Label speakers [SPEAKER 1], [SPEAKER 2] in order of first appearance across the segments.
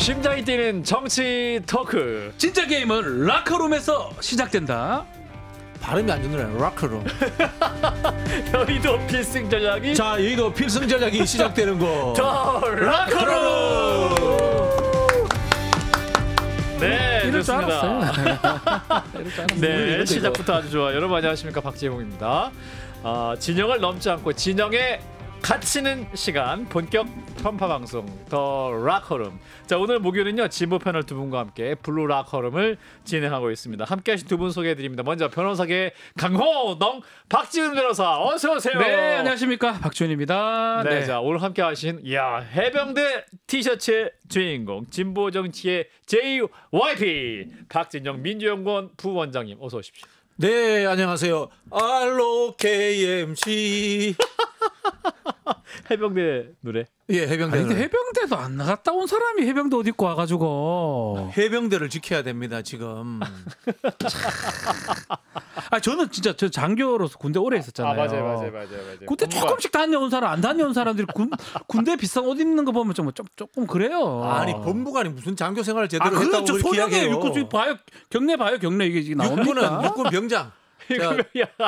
[SPEAKER 1] 심장이 뛰는 정치 토크.
[SPEAKER 2] 진짜 게임은 라커룸에서 시작된다.
[SPEAKER 3] 발음이 안 좋네. 라커룸.
[SPEAKER 1] 여의도 필승 전략이.
[SPEAKER 3] 자, 여의도 필승 전략이 시작되는 거.
[SPEAKER 1] 더 라커룸. 네,
[SPEAKER 2] 이럴 줄
[SPEAKER 1] 좋습니다.
[SPEAKER 2] 알았어요.
[SPEAKER 1] 네, 시작부터 아주 좋아. 여러분 안녕하십니까, 박재홍입니다. 진영을 넘지 않고 진영에 갇히는 시간, 본격 편파 방송 더 락커룸. 자, 오늘 목요일은요 진보 패널 두 분과 함께 블루 락커룸을 진행하고 있습니다. 함께하신 두 분 소개해드립니다. 먼저 변호사계 강호동 박지훈 변호사, 어서 오세요.
[SPEAKER 2] 네, 안녕하십니까, 박지훈입니다.
[SPEAKER 1] 네, 자, 오늘 함께하신 해병대 티셔츠의 주인공, 진보 정치의 JYP 박진영 민주연구원 부원장님, 어서 오십시오.
[SPEAKER 3] 네, 안녕하세요. 알로 KMC.
[SPEAKER 1] 해병대 노래.
[SPEAKER 3] 예, 해병대.
[SPEAKER 2] 아니, 근데 해병대도 안 나갔다 온 사람이 해병대 옷 입고 와가지고.
[SPEAKER 3] 해병대를 지켜야 됩니다, 지금.
[SPEAKER 2] 저는 진짜 저 장교로서 군대 오래 있었잖아요.
[SPEAKER 1] 맞아요.
[SPEAKER 2] 군대 조금씩 다녀온 사람, 안 다녀온 사람들이 군대 비싼 옷 입는 거 보면 조금 그래요.
[SPEAKER 3] 아니, 본부관이 무슨 장교 생활을 제대로 했다고
[SPEAKER 2] 그렇죠.
[SPEAKER 3] 그렇게 이야기해요.
[SPEAKER 2] 육군 봐요, 경례 이게 나옵니까?
[SPEAKER 3] 육군 병장.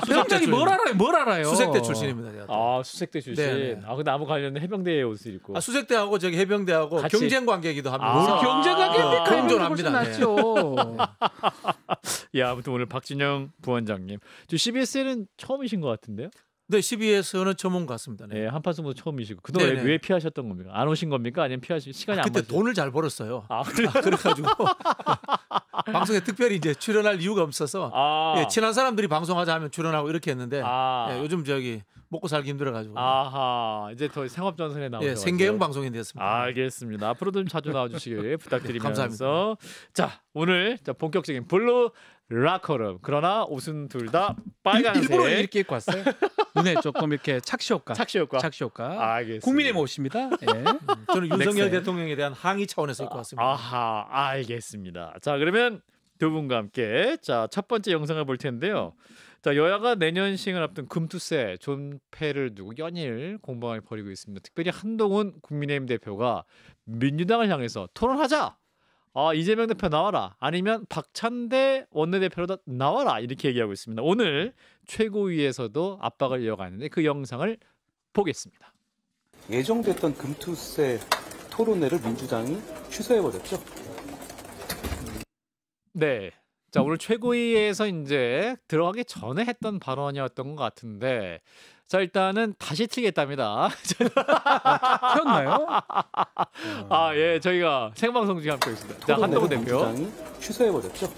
[SPEAKER 2] 병장이 뭘 알아요?
[SPEAKER 3] 수색대 출신입니다. 제가.
[SPEAKER 1] 수색대 출신.
[SPEAKER 3] 네네.
[SPEAKER 1] 근데 아무 관련 해병대 옷을 입고.
[SPEAKER 3] 수색대하고 저기 해병대하고
[SPEAKER 1] 같이.
[SPEAKER 3] 경쟁 관계이기도 합니다.
[SPEAKER 2] 뭘 경쟁 관계입니까?
[SPEAKER 3] 공존합니다.
[SPEAKER 2] 낫죠.
[SPEAKER 1] 아무튼 오늘 박진영 부원장님, 저 CBS에는 처음이신 것 같은데요?
[SPEAKER 3] 네, CBS는 처음 온 것 같습니다.
[SPEAKER 1] 네, 한판승부도 처음이시고 그동안 왜 피하셨던 겁니까? 안 오신 겁니까? 아니면 피하실 시간이 안
[SPEAKER 3] 그때
[SPEAKER 1] 맞으세요?
[SPEAKER 3] 돈을 잘 벌었어요.
[SPEAKER 1] 그래요?
[SPEAKER 3] 그래가지고 방송에 특별히 이제 출연할 이유가 없어서 예, 친한 사람들이 방송하자 하면 출연하고 이렇게 했는데 예, 요즘 저기 먹고 살기 힘들어가지고
[SPEAKER 1] 이제 더 생업 전선에 나오죠.
[SPEAKER 3] 예, 생계형 방송이 됐습니다.
[SPEAKER 1] 알겠습니다. 앞으로도 좀 자주 나와주시길 부탁드리면서
[SPEAKER 3] 감사합니다.
[SPEAKER 1] 자, 오늘 본격적인 블루 락커룸. 그러나 옷은 둘 다 빨간색.
[SPEAKER 2] 일부러 이렇게 입고 왔어요. 눈에 조금 이렇게 착시 효과.
[SPEAKER 1] 알겠습니다.
[SPEAKER 2] 국민의 옷입니다. 예.
[SPEAKER 3] 저는 윤석열
[SPEAKER 1] 넥센.
[SPEAKER 3] 대통령에 대한 항의 차원에서 입고 왔습니다.
[SPEAKER 1] 알겠습니다. 자, 그러면 두 분과 함께 첫 번째 영상을 볼 텐데요. 자, 여야가 내년 시행을 앞둔 금투세 존폐를 두고 연일 공방을 벌이고 있습니다. 특별히 한동훈 국민의힘 대표가 민주당을 향해서 토론하자. 이재명 대표 나와라. 아니면 박찬대 원내대표로도 나와라. 이렇게 얘기하고 있습니다. 오늘 최고위에서도 압박을 이어가는데 그 영상을 보겠습니다.
[SPEAKER 4] 예정됐던 금투세 토론회를 민주당이 취소해버렸죠.
[SPEAKER 1] 네. 자, 오늘 최고위에서 이제 들어가기 전에 했던 발언이었던 것 같은데, 자, 일단은 다시 틀겠답니다.
[SPEAKER 2] 튀었나요?
[SPEAKER 1] 예, 저희가 생방송 중에 함께 있습니다. 자, 한동훈
[SPEAKER 4] 토론회를
[SPEAKER 1] 대표.
[SPEAKER 4] 민주당이 취소해버렸죠.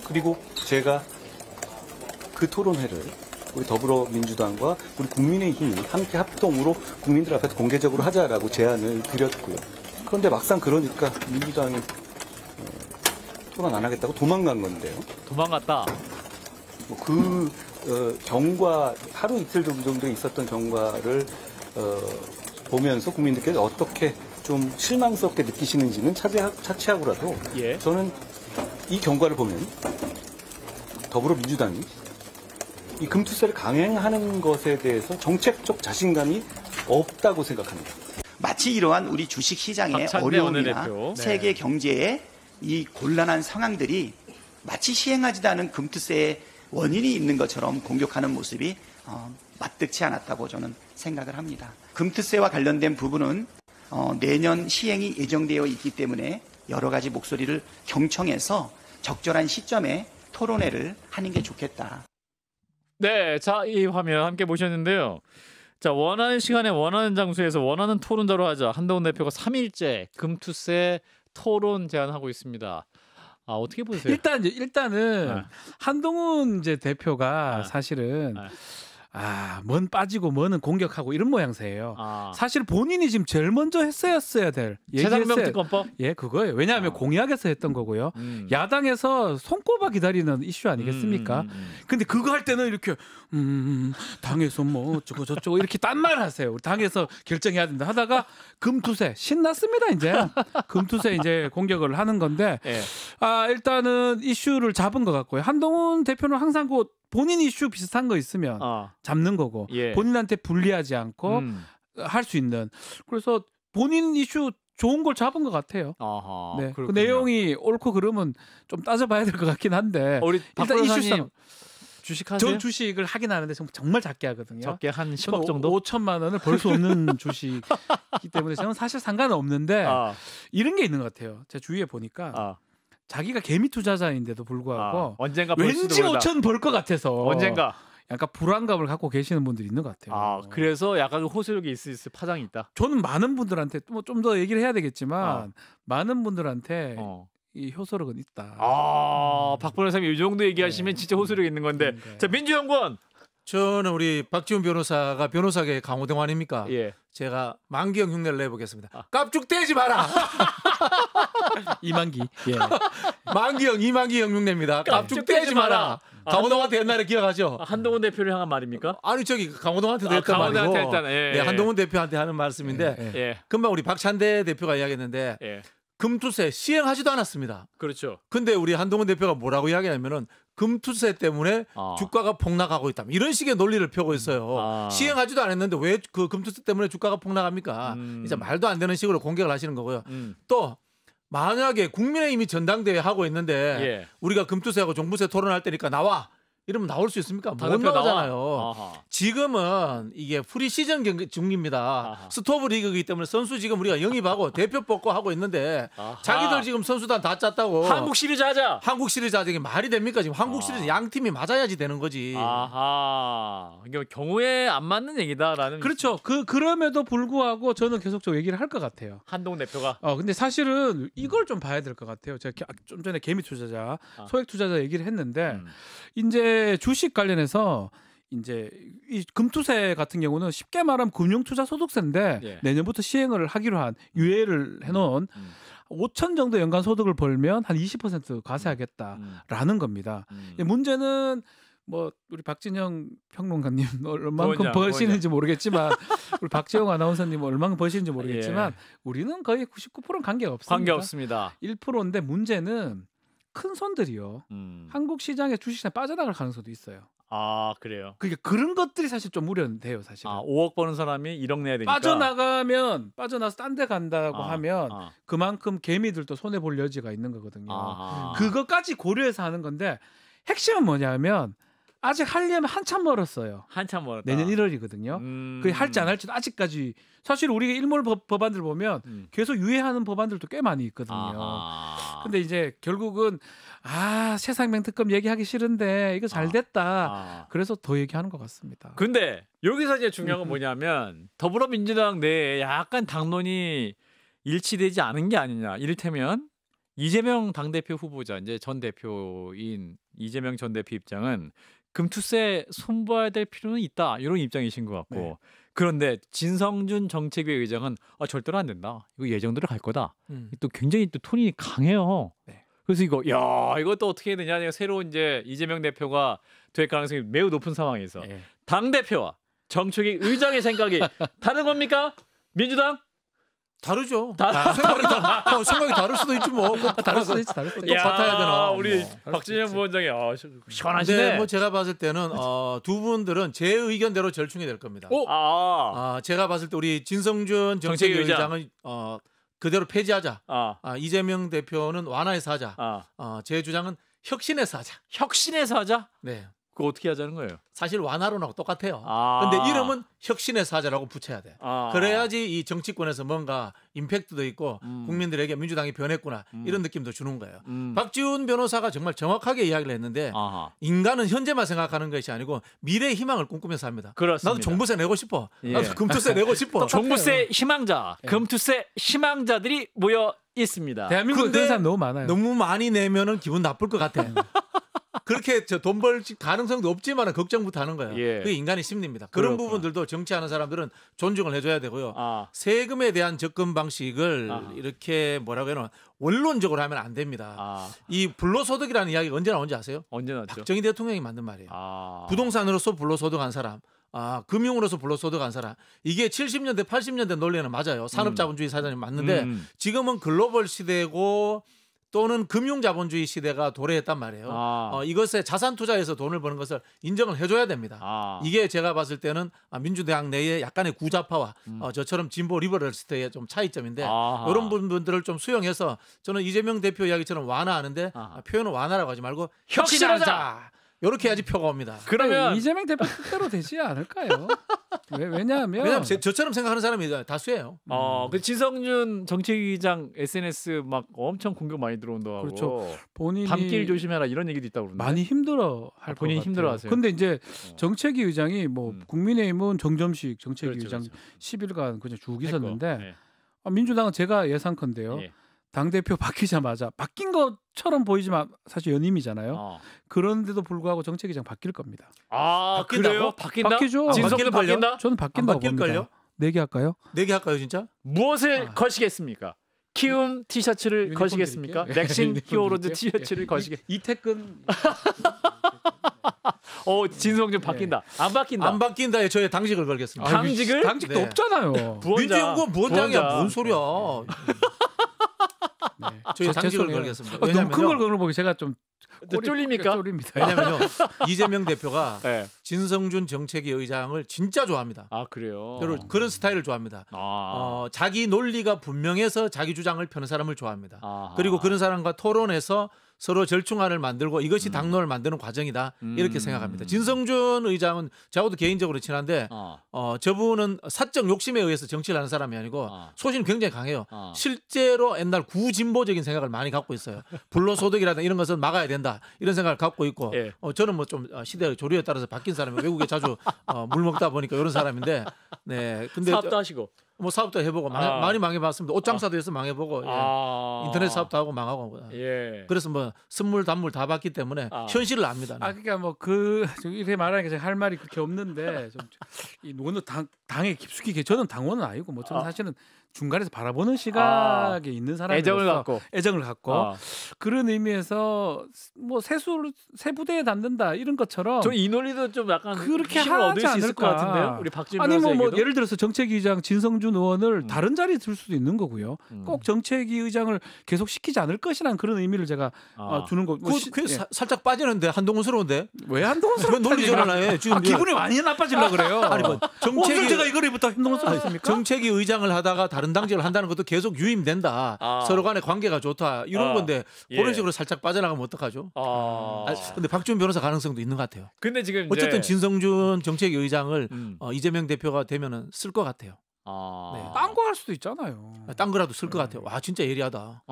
[SPEAKER 4] 그리고 제가 그 토론회를 우리 더불어민주당과 우리 국민의힘이 함께 합동으로 국민들 앞에서 공개적으로 하자라고 제안을 드렸고요. 그런데 막상 그러니까 민주당이 토론 안 하겠다고 도망간 건데요.
[SPEAKER 1] 도망갔다.
[SPEAKER 4] 경과 하루 이틀 정도 있었던 경과를 보면서 국민들께서 어떻게 좀 실망스럽게 느끼시는지는 차치하고라도 저는 이 경과를 보면 더불어민주당이 이 금투세를 강행하는 것에 대해서 정책적 자신감이 없다고 생각합니다.
[SPEAKER 5] 마치 이러한 우리 주식시장의 어려움이나 세계 경제의 이 곤란한 상황들이 마치 시행하지도 않은 금투세의 원인이 있는 것처럼 공격하는 모습이 마뜩치 않았다고 저는 생각을 합니다. 금투세와 관련된 부분은 내년 시행이 예정되어 있기 때문에 여러 가지 목소리를 경청해서 적절한 시점에 토론회를 하는 게 좋겠다.
[SPEAKER 1] 네, 자, 이 화면 함께 보셨는데요. 자, 원하는 시간에 원하는 장소에서 원하는 토론자로 하자. 한동훈 대표가 3일째 금투세 토론 제안하고 있습니다. 어떻게 보세요?
[SPEAKER 2] 일단은 한동훈 이제 대표가 사실은 뭐는 빠지고 뭐는 공격하고 이런 모양새예요. 사실 본인이 지금 제일 먼저 했어야 될
[SPEAKER 1] 최상병 특검법?
[SPEAKER 2] 예, 그거예요. 왜냐하면 공약에서 했던 거고요. 야당에서 손꼽아 기다리는 이슈 아니겠습니까? 근데 그거 할 때는 이렇게 당에서 뭐 어쩌고 저쩌고 이렇게 딴 말 하세요. 우리 당에서 결정해야 된다 하다가 금투세 신났습니다. 이제 금투세 이제 공격을 하는 건데 일단은 이슈를 잡은 것 같고요. 한동훈 대표는 항상 본인 이슈 비슷한 거 있으면 잡는 거고 본인한테 불리하지 않고 할 수 있는. 그래서 본인 이슈 좋은 걸 잡은 것 같아요.
[SPEAKER 1] 아하,
[SPEAKER 2] 네. 그 내용이 옳고 그러면 좀 따져봐야 될 것 같긴 한데
[SPEAKER 1] 우리
[SPEAKER 2] 일단 이슈상
[SPEAKER 1] 주식하세요?
[SPEAKER 2] 저 주식을 하긴 하는데 정말 작게 하거든요.
[SPEAKER 1] 적게 한 10억 정도?
[SPEAKER 2] 5천만 원을 벌 수 없는 주식이기 때문에 저는 사실 상관은 없는데 이런 게 있는 것 같아요. 제 주위에 보니까 자기가 개미 투자자인데도 불구하고
[SPEAKER 1] 언젠가
[SPEAKER 2] 왠지 5천 벌 것 같아서
[SPEAKER 1] 언젠가
[SPEAKER 2] 약간 불안감을 갖고 계시는 분들이 있는 것 같아요.
[SPEAKER 1] 그래서 약간 호소력이 있을 파장이 있다.
[SPEAKER 2] 저는 많은 분들한테 뭐 좀 더 얘기를 해야 되겠지만 많은 분들한테 이 효소력은 있다.
[SPEAKER 1] 박 변호사님 이 정도 얘기하시면 진짜 호소력 있는 건데. 자, 민주연구원.
[SPEAKER 3] 저는 우리 박지훈 변호사가 변호사계 강호동 아닙니까?
[SPEAKER 1] 예.
[SPEAKER 3] 제가 만기형 흉내를 내보겠습니다. 깝죽대지 마라.
[SPEAKER 2] 이만기. 예.
[SPEAKER 3] 만기형 이만기형 흉내입니다. 깝죽대지 마라. 강호동한테 옛날에 기억하죠?
[SPEAKER 1] 한동훈 대표를 향한 말입니까?
[SPEAKER 3] 아니 저기 강호동한테도 했단 말이고. 네, 한동훈 대표한테 하는 말씀인데 금방 우리 박찬대 대표가 이야기했는데 금투세 시행하지도 않았습니다.
[SPEAKER 1] 그렇죠.
[SPEAKER 3] 근데 우리 한동훈 대표가 뭐라고 이야기하냐면은 금투세 때문에 주가가 폭락하고 있다. 이런 식의 논리를 펴고 있어요. 시행하지도 않았는데 왜 그 금투세 때문에 주가가 폭락합니까? 이제 말도 안 되는 식으로 공격을 하시는 거고요. 또 만약에 국민의힘이 전당대회 하고 있는데 우리가 금투세하고 종부세 토론할 때니까 나와. 이러면 나올 수 있습니까? 못 나오잖아요. 지금은 이게 프리 시즌 중입니다. 스토브 리그이기 때문에 선수 지금 우리가 영입하고 대표 뽑고 하고 있는데 자기들 지금 선수단 다 짰다고.
[SPEAKER 1] 한국 시리즈 하자.
[SPEAKER 3] 한국 시리즈 하자. 이게 말이 됩니까? 지금 한국 시리즈 양 팀이 맞아야지 되는 거지.
[SPEAKER 1] 이게 경우에 안 맞는 얘기다라는.
[SPEAKER 2] 그렇죠. 그럼에도 불구하고 저는 계속적으로 얘기를 할 것 같아요.
[SPEAKER 1] 한동훈 대표가.
[SPEAKER 2] 근데 사실은 이걸 좀 봐야 될 것 같아요. 제가 좀 전에 개미 투자자, 소액 투자자 얘기를 했는데 이제 주식 관련해서 이제 이 금투세 같은 경우는 쉽게 말하면 금융투자소득세인데 내년부터 시행을 하기로 한 유예를 해놓은 5천 정도 연간 소득을 벌면 한 20% 과세하겠다라는 겁니다. 문제는 뭐 우리 박진영 평론가님 얼만큼 버시는지 모르겠지만 우리 박지영 아나운서님 얼만큼 버시는지 모르겠지만 우리는 거의 99%는 관계가 없습니다.
[SPEAKER 1] 관계 없습니다.
[SPEAKER 2] 1%인데 문제는 큰 손들이요. 한국 시장의 주식시장에 빠져나갈 가능성도 있어요.
[SPEAKER 1] 그래요.
[SPEAKER 2] 그러니까 그런 것들이 사실 좀 우려돼요, 사실.
[SPEAKER 1] 5억 버는 사람이 1억 내야 되니까.
[SPEAKER 2] 빠져나서 딴 데 간다고 하면 그만큼 개미들도 손해 볼 여지가 있는 거거든요. 그것까지 고려해서 하는 건데 핵심은 뭐냐면 아직 하려면 한참 멀었어요.
[SPEAKER 1] 한참 멀었다.
[SPEAKER 2] 내년 1월이거든요. 그게 할지 안 할지도 아직까지 사실 우리가 일몰 법안들 보면 계속 유예하는 법안들도 꽤 많이 있거든요. 근데 이제 결국은 세상명 특검 얘기하기 싫은데 이거 잘 됐다. 그래서 더 얘기하는 것 같습니다.
[SPEAKER 1] 근데 여기서 이제 중요한 건 뭐냐면 더불어민주당 내에 약간 당론이 일치되지 않은 게 아니냐. 이를테면 이재명 당대표 후보자 이제 전 대표인 이재명 전 대표 입장은 금투세 손봐야 될 필요는 있다. 이런 입장이신 것 같고. 그런데 진성준 정책위 의장은 절대로 안 된다. 이거 예정대로 갈 거다. 또 굉장히 또 톤이 강해요. 그래서 이것도 어떻게 해야 되냐. 새로 이제 이재명 대표가 될 가능성이 매우 높은 상황에서 당 대표와 정책위 의장의 생각이 다른 겁니까? 민주당?
[SPEAKER 3] 다르죠. 생각이 다를 수도 있지 뭐.
[SPEAKER 2] 다를 수도 있지.
[SPEAKER 3] 똑같아야 되나.
[SPEAKER 1] 우리 박진영 부원장이 시원하시네.
[SPEAKER 3] 네, 뭐 제가 봤을 때는 두 분들은 제 의견대로 절충이 될 겁니다. 제가 봤을 때 우리 진성준 정책위 의장은 그대로 폐지하자. 이재명 대표는 완화해서 하자. 제 주장은 혁신해서 하자.
[SPEAKER 1] 혁신해서 하자?
[SPEAKER 3] 네.
[SPEAKER 1] 그거 어떻게 하자는 거예요?
[SPEAKER 3] 사실 완화론하고 똑같아요. 근데 이름은 혁신해서 하자라고 붙여야 돼. 그래야지 이 정치권에서 뭔가 임팩트도 있고 국민들에게 민주당이 변했구나 이런 느낌도 주는 거예요. 박지훈 변호사가 정말 정확하게 이야기를 했는데 인간은 현재만 생각하는 것이 아니고 미래의 희망을 꿈꾸면서 합니다.
[SPEAKER 1] 그렇습니다.
[SPEAKER 3] 나도 종부세 내고 싶어. 나도 금투세 내고 싶어.
[SPEAKER 1] 종부세 희망자, 금투세 희망자들이 모여 있습니다.
[SPEAKER 2] 대한민국에 그런 사람 너무 많아요.
[SPEAKER 3] 너무 많이 내면은 기분 나쁠 것 같아. 그렇게 돈 벌 가능성도 없지만 걱정부터 하는 거예요. 그게 인간의 심리입니다. 그런 부분들도 정치하는 사람들은 존중을 해줘야 되고요. 세금에 대한 접근 방식을 이렇게 뭐라고 해야 원론적으로 하면 안 됩니다. 이 불로소득이라는 이야기가 언제 나온지 아세요?
[SPEAKER 1] 언제 나왔죠?
[SPEAKER 3] 박정희 대통령이 만든 말이에요. 부동산으로서 불로소득한 사람, 금융으로서 불로소득한 사람. 이게 70년대, 80년대 논리는 맞아요. 산업자본주의 사전이 맞는데 지금은 글로벌 시대고 또는 금융자본주의 시대가 도래했단 말이에요. 이것에 자산 투자해서 돈을 버는 것을 인정을 해줘야 됩니다. 이게 제가 봤을 때는 민주당 내에 약간의 구좌파와 저처럼 진보 리버럴스트의 좀 차이점인데 이런 부분들을 좀 수용해서 저는 이재명 대표 이야기처럼 완화하는데 표현은 완화라고 하지 말고 혁신하자. 이렇게 해야지 표가 옵니다.
[SPEAKER 2] 그러면 이재명 대표 뜻대로 되지 않을까요? 왜냐하면
[SPEAKER 3] 저처럼 생각하는 사람이 다수예요.
[SPEAKER 1] 그 지성준 정책위의장 SNS 막 엄청 공격 많이 들어온다고.
[SPEAKER 2] 그렇죠. 본인이
[SPEAKER 1] 밤길 조심해라 이런 얘기도 있다고 그러는데.
[SPEAKER 2] 많이 힘들어할
[SPEAKER 1] 본인이 힘들어하세요.
[SPEAKER 2] 근데 이제 정책위의장이 뭐 국민의힘은 정점식 정책위의장
[SPEAKER 1] 그렇죠.
[SPEAKER 2] 10일간 그냥 쭉 있었는데 민주당은 제가 예상컨대요. 당대표 바뀌자마자 바뀐 것처럼 보이지만 사실 연임이잖아요. 그런데도 불구하고 정책위의장 바뀔 겁니다.
[SPEAKER 1] 그래요? 바뀐다?
[SPEAKER 2] 바뀌죠.
[SPEAKER 1] 진성도 바뀐다?
[SPEAKER 2] 저는 바뀐다고 봅니다. 4개 할까요?
[SPEAKER 3] 4개 할까요 진짜?
[SPEAKER 1] 무엇을 거시겠습니까? 키움 티셔츠를 거시겠습니까? 넥신 히어로즈 티셔츠를 거시겠.
[SPEAKER 2] 이태근
[SPEAKER 1] 진성준 바뀐다. 안 바뀐다.
[SPEAKER 3] 안 바뀐다에 저의 당직을 걸겠습니다.
[SPEAKER 1] 당직을?
[SPEAKER 2] 당직도 없잖아요.
[SPEAKER 3] 민주연구원 부원장이야. 뭔 소리야? 저희 당직을 걸겠습니다.
[SPEAKER 2] 너무 큰 걸 걸어보기 제가 좀
[SPEAKER 1] 쫄립니까?
[SPEAKER 2] 쫄립니다.
[SPEAKER 3] 왜냐면요 이재명 대표가 진성준 정책위 의장을 진짜 좋아합니다.
[SPEAKER 1] 그래요?
[SPEAKER 3] 그런 스타일을 좋아합니다. 자기 논리가 분명해서 자기 주장을 펴는 사람을 좋아합니다. 그리고 그런 사람과 토론해서 서로 절충안을 만들고 이것이 당론을 만드는 과정이다 이렇게 생각합니다. 진성준 의장은 저하고도 개인적으로 친한데 저분은 사적 욕심에 의해서 정치를 하는 사람이 아니고 소신이 굉장히 강해요. 실제로 옛날 구진보적인 생각을 많이 갖고 있어요. 불로소득이라든가 이런 것은 막아야 된다 이런 생각을 갖고 있고 저는 뭐 좀 시대 조류에 따라서 바뀐 사람이 외국에 자주 물 먹다 보니까 이런 사람인데 근데
[SPEAKER 1] 사업도 하시고
[SPEAKER 3] 뭐 사업도 해보고 많이 망해봤습니다. 옷 장사도 해서 망해보고 인터넷 사업도 하고 망하고 그래서 뭐 선물 단물 다 받기 때문에 현실을 압니다.
[SPEAKER 2] 그러니까 뭐 이렇게 말하니까 제가 할 말이 그렇게 없는데 이 노는 당에 깊숙이 저는 당원은 아니고 뭐 저는 사실은 중간에서 바라보는 시각에 있는 사람이로서 애정을 갖고 그런 의미에서 뭐 세부대에 담는다 이런 것처럼
[SPEAKER 1] 저 이 논리도 좀 약간
[SPEAKER 2] 그렇게
[SPEAKER 1] 힘을 얻을 수 있을 것 같은데요. 우리 박진
[SPEAKER 2] 아니면 뭐 예를 들어서 정책위의장 진성준 의원을 다른 자리에 둘 수도 있는 거고요. 꼭 정책위의장을 계속 시키지 않을 것이라는 그런 의미를 제가 주는 거.
[SPEAKER 3] 살짝 빠지는데 한동훈스러운데
[SPEAKER 2] 왜 한동훈스러운
[SPEAKER 3] 논리전환해? 지금
[SPEAKER 2] 기분이 많이 나빠지려 그래요.
[SPEAKER 3] 아니 뭐 정책위
[SPEAKER 2] 제가 이거리부터 한동훈스럽습니까?
[SPEAKER 3] 정책위의장을 하다가 다른 당직을 한다는 것도 계속 유임된다. 서로 간의 관계가 좋다. 이런 건데 그런 식으로 살짝 빠져나가면 어떡하죠? 근데 박지원 변호사 가능성도 있는 것 같아요.
[SPEAKER 1] 근데 지금
[SPEAKER 3] 어쨌든 진성준 정책위의장을 이재명 대표가 되면은 쓸 것 같아요.
[SPEAKER 2] 딴 거 할 수도 있잖아요.
[SPEAKER 3] 딴 거라도 쓸 것 같아요. 와 진짜 예리하다.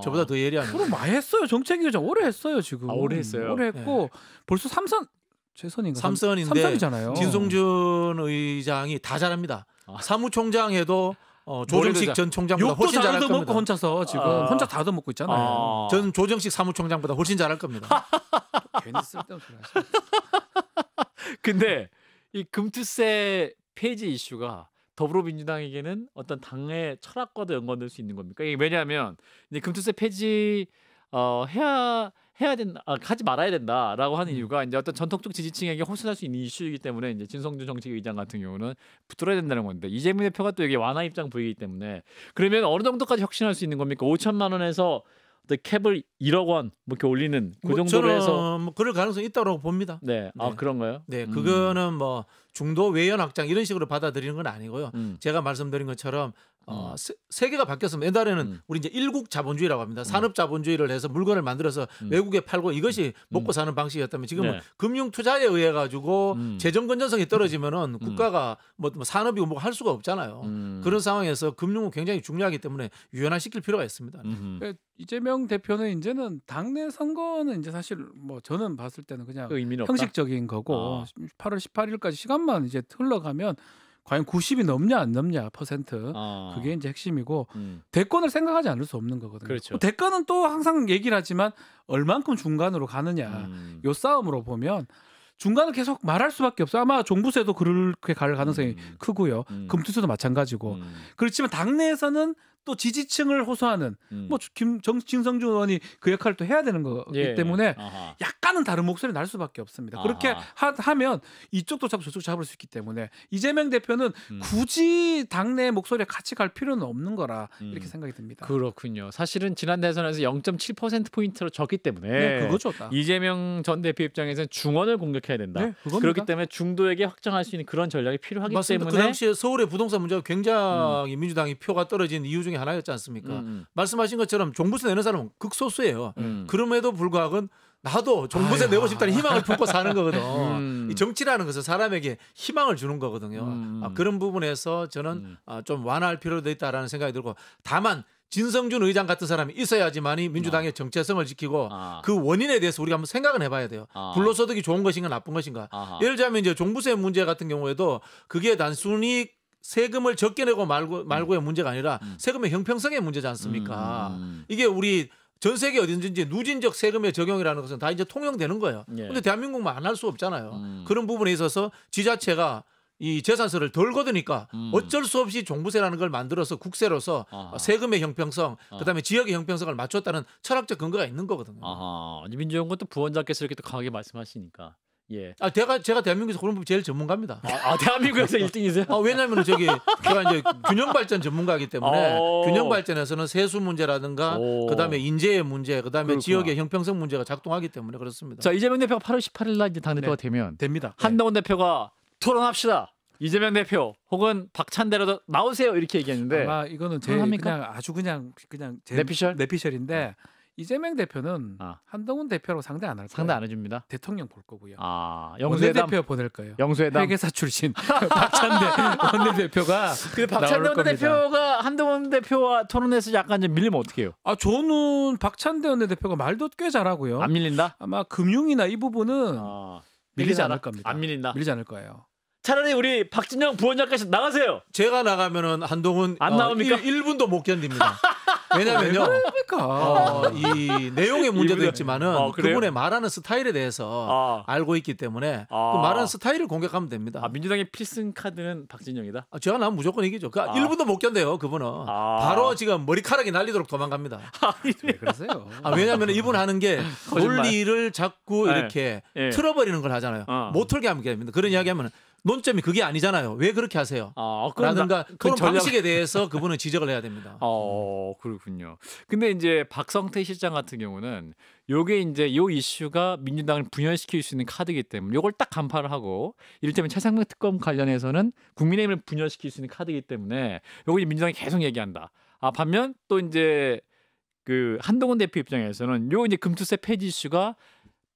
[SPEAKER 3] 저보다 더 예리하네.
[SPEAKER 2] 그럼 많이 했어요. 정책위의장 오래 했어요 지금.
[SPEAKER 1] 오래 했어요.
[SPEAKER 2] 오래 했고 벌써 3선 최선인가?
[SPEAKER 3] 3선인데
[SPEAKER 2] 3선이잖아요.
[SPEAKER 3] 진성준 의장이 다 잘합니다. 사무총장 해도 조정식 전 총장보다 훨씬 잘할 겁니다.
[SPEAKER 2] 먹고 혼자서 지금 혼자 다 얻어먹고 있잖아요.
[SPEAKER 3] 전 조정식 사무총장보다 훨씬 잘할 겁니다.
[SPEAKER 2] 괜히 쓸데없는 소리 하시네.
[SPEAKER 1] 근데 이 금투세 폐지 이슈가 더불어민주당에게는 어떤 당의 철학과도 연관될 수 있는 겁니까? 이게 왜냐하면 이제 금투세 폐지 해야 된다, 하지 말아야 된다라고 하는 이유가 이제 어떤 전통적 지지층에게 호소할 수 있는 이슈이기 때문에 이제 진성준 정책위의장 같은 경우는 붙들어야 된다는 건데 이재명 대표가 또 여기 완화 입장 보이기 때문에 그러면 어느 정도까지 혁신할 수 있는 겁니까? 5천만 원에서 캡을 1억 원 뭐 이렇게 올리는 그 정도로 해서
[SPEAKER 3] 뭐 그럴 가능성이 있다고 봅니다.
[SPEAKER 1] 네, 그런가요?
[SPEAKER 3] 네, 그거는 뭐 중도 외연 확장 이런 식으로 받아들이는 건 아니고요. 제가 말씀드린 것처럼 세계가 바뀌었습니다. 옛날에는 우리 이제 일국 자본주의라고 합니다. 산업 자본주의를 해서 물건을 만들어서 외국에 팔고 이것이 먹고 사는 방식이었다면 지금은 금융 투자에 의해 가지고 재정 건전성이 떨어지면은 국가가 뭐 산업이고 뭐 할 수가 없잖아요. 그런 상황에서 금융은 굉장히 중요하기 때문에 유연화시킬 필요가 있습니다.
[SPEAKER 2] 이재명 대표는 이제는 당내 선거는 이제 사실 뭐 저는 봤을 때는 그냥 형식적인 거고 8월 18일까지 시간만 이제 흘러가면 과연 90이 넘냐 안 넘냐 퍼센트 그게 이제 핵심이고 대권을 생각하지 않을 수 없는 거거든요.
[SPEAKER 1] 그렇죠.
[SPEAKER 2] 대권은 또 항상 얘기를 하지만 얼만큼 중간으로 가느냐 요 싸움으로 보면 중간을 계속 말할 수밖에 없어요. 아마 종부세도 그렇게 갈 가능성이 크고요. 금투세도 마찬가지고. 그렇지만 당내에서는 또 지지층을 호소하는 뭐 진성준 의원이 그 역할을 또 해야 되는 거기 때문에 약간은 다른 목소리 날 수밖에 없습니다. 그렇게 하면 이쪽도 잡고 저쪽 잡을 수 있기 때문에 이재명 대표는 굳이 당내 목소리에 같이 갈 필요는 없는 거라 이렇게 생각이 듭니다.
[SPEAKER 1] 그렇군요. 사실은 지난 대선에서 0.7% 포인트로 졌기 때문에
[SPEAKER 2] 네, 그거죠.
[SPEAKER 1] 이재명 전 대표 입장에서는 중원을 공격해야 된다.
[SPEAKER 2] 네,
[SPEAKER 1] 그렇기 때문에 중도에게 확장할 수 있는 그런 전략이 필요하기
[SPEAKER 3] 맞습니다.
[SPEAKER 1] 때문에
[SPEAKER 3] 그 당시에 서울의 부동산 문제가 굉장히 민주당이 표가 떨어진 이유 중에 하나였지 않습니까? 말씀하신 것처럼 종부세 내는 사람은 극소수예요. 그럼에도 불구하고 나도 종부세 내고 싶다는 희망을 품고 사는 거거든. 이 정치라는 것은 사람에게 희망을 주는 거거든요. 그런 부분에서 저는 좀 완화할 필요도 있다라는 생각이 들고, 다만 진성준 의장 같은 사람이 있어야지만이 민주당의 정체성을 지키고 그 원인에 대해서 우리가 한번 생각은 해봐야 돼요. 불로소득이 좋은 것인가 나쁜 것인가. 예를 들자면 이제 종부세 문제 같은 경우에도 그게 단순히 세금을 적게 내고 말고의 문제가 아니라 세금의 형평성의 문제지 않습니까? 이게 우리 전 세계 어딘지 누진적 세금의 적용이라는 것은 다 이제 통용되는 거예요. 그런데 대한민국만 안 할 수 없잖아요. 그런 부분에 있어서 지자체가 이 재산세를 덜 걷으니까 어쩔 수 없이 종부세라는 걸 만들어서 국세로서 세금의 형평성, 그다음에 지역의 형평성을 맞췄다는 철학적 근거가 있는 거거든요.
[SPEAKER 1] 민주연구원 또 부원장께서 이렇게 또 강하게 말씀하시니까. 예.
[SPEAKER 3] 제가 대한민국에서 그런 부분 제일 전문가입니다.
[SPEAKER 1] 대한민국에서 1등이세요?
[SPEAKER 3] 왜냐하면 제가 이제 균형 발전 전문가이기 때문에 균형 발전에서는 세수 문제라든가 그다음에 인재의 문제, 그다음에 그렇구나. 지역의 형평성 문제가 작동하기 때문에 그렇습니다.
[SPEAKER 1] 자, 이재명 대표가 8월 18일 날 이제 당 대표가 되면
[SPEAKER 2] 됩니다.
[SPEAKER 1] 한동훈 대표가 토론합시다. 이재명 대표 혹은 박찬대라도 나오세요 이렇게 얘기했는데
[SPEAKER 2] 아마 이거는 그냥 아주 그냥 내피셜인데 이재명 대표는 한동훈 대표로 상대 안 할 거예요.
[SPEAKER 1] 상대 안 해줍니다.
[SPEAKER 2] 대통령 볼 거고요.
[SPEAKER 1] 영수회담
[SPEAKER 2] 원내대표 보낼 거예요.
[SPEAKER 1] 영수회담
[SPEAKER 2] 회계사 출신 박찬대 원내대표가
[SPEAKER 1] 박찬대 원내대표가 한동훈 대표와 토론해서 약간 좀 밀리면 어떡해요?
[SPEAKER 2] 저는 박찬대 원내대표가 말도 꽤 잘하고요.
[SPEAKER 1] 안 밀린다?
[SPEAKER 2] 아마 금융이나 이 부분은 밀리지 않을 겁니다.
[SPEAKER 1] 안 밀린다.
[SPEAKER 2] 밀리지 않을 거예요.
[SPEAKER 1] 차라리 우리 박진영 부원장께서 나가세요.
[SPEAKER 3] 제가 나가면은 한동훈
[SPEAKER 1] 안 나옵니까?
[SPEAKER 3] 1분도 못 견딥니다. 왜냐면요. 이 내용의 문제도 있지만은 그분의 말하는 스타일에 대해서 알고 있기 때문에 그 말하는 스타일을 공격하면 됩니다.
[SPEAKER 1] 민주당의 필승 카드는 박진영이다.
[SPEAKER 3] 제가 나면 무조건 이기죠. 1분도 못 견뎌요. 그분은 바로 지금 머리카락이 날리도록 도망갑니다.
[SPEAKER 2] 왜 그러세요?
[SPEAKER 3] 왜냐하면 이분 하는 게 논리를 자꾸 이렇게 틀어버리는 걸 하잖아요. 못 틀게 하면 됩니다. 그런 이야기하면 논점이 그게 아니잖아요. 왜 그렇게 하세요? 라든가 그런 방식에 대해서 그분은 지적을 해야 됩니다.
[SPEAKER 1] 그렇군요. 근데 이제 박성태 실장 같은 경우는 요게 이제 요 이슈가 민주당을 분열시킬 수 있는 카드이기 때문에 요걸 딱 간파를 하고, 이를테면 최상병 특검 관련해서는 국민의힘을 분열시킬 수 있는 카드이기 때문에 요거 이제 민주당이 계속 얘기한다. 반면 또 이제 그 한동훈 대표 입장에서는 요 이제 금투세 폐지 이슈가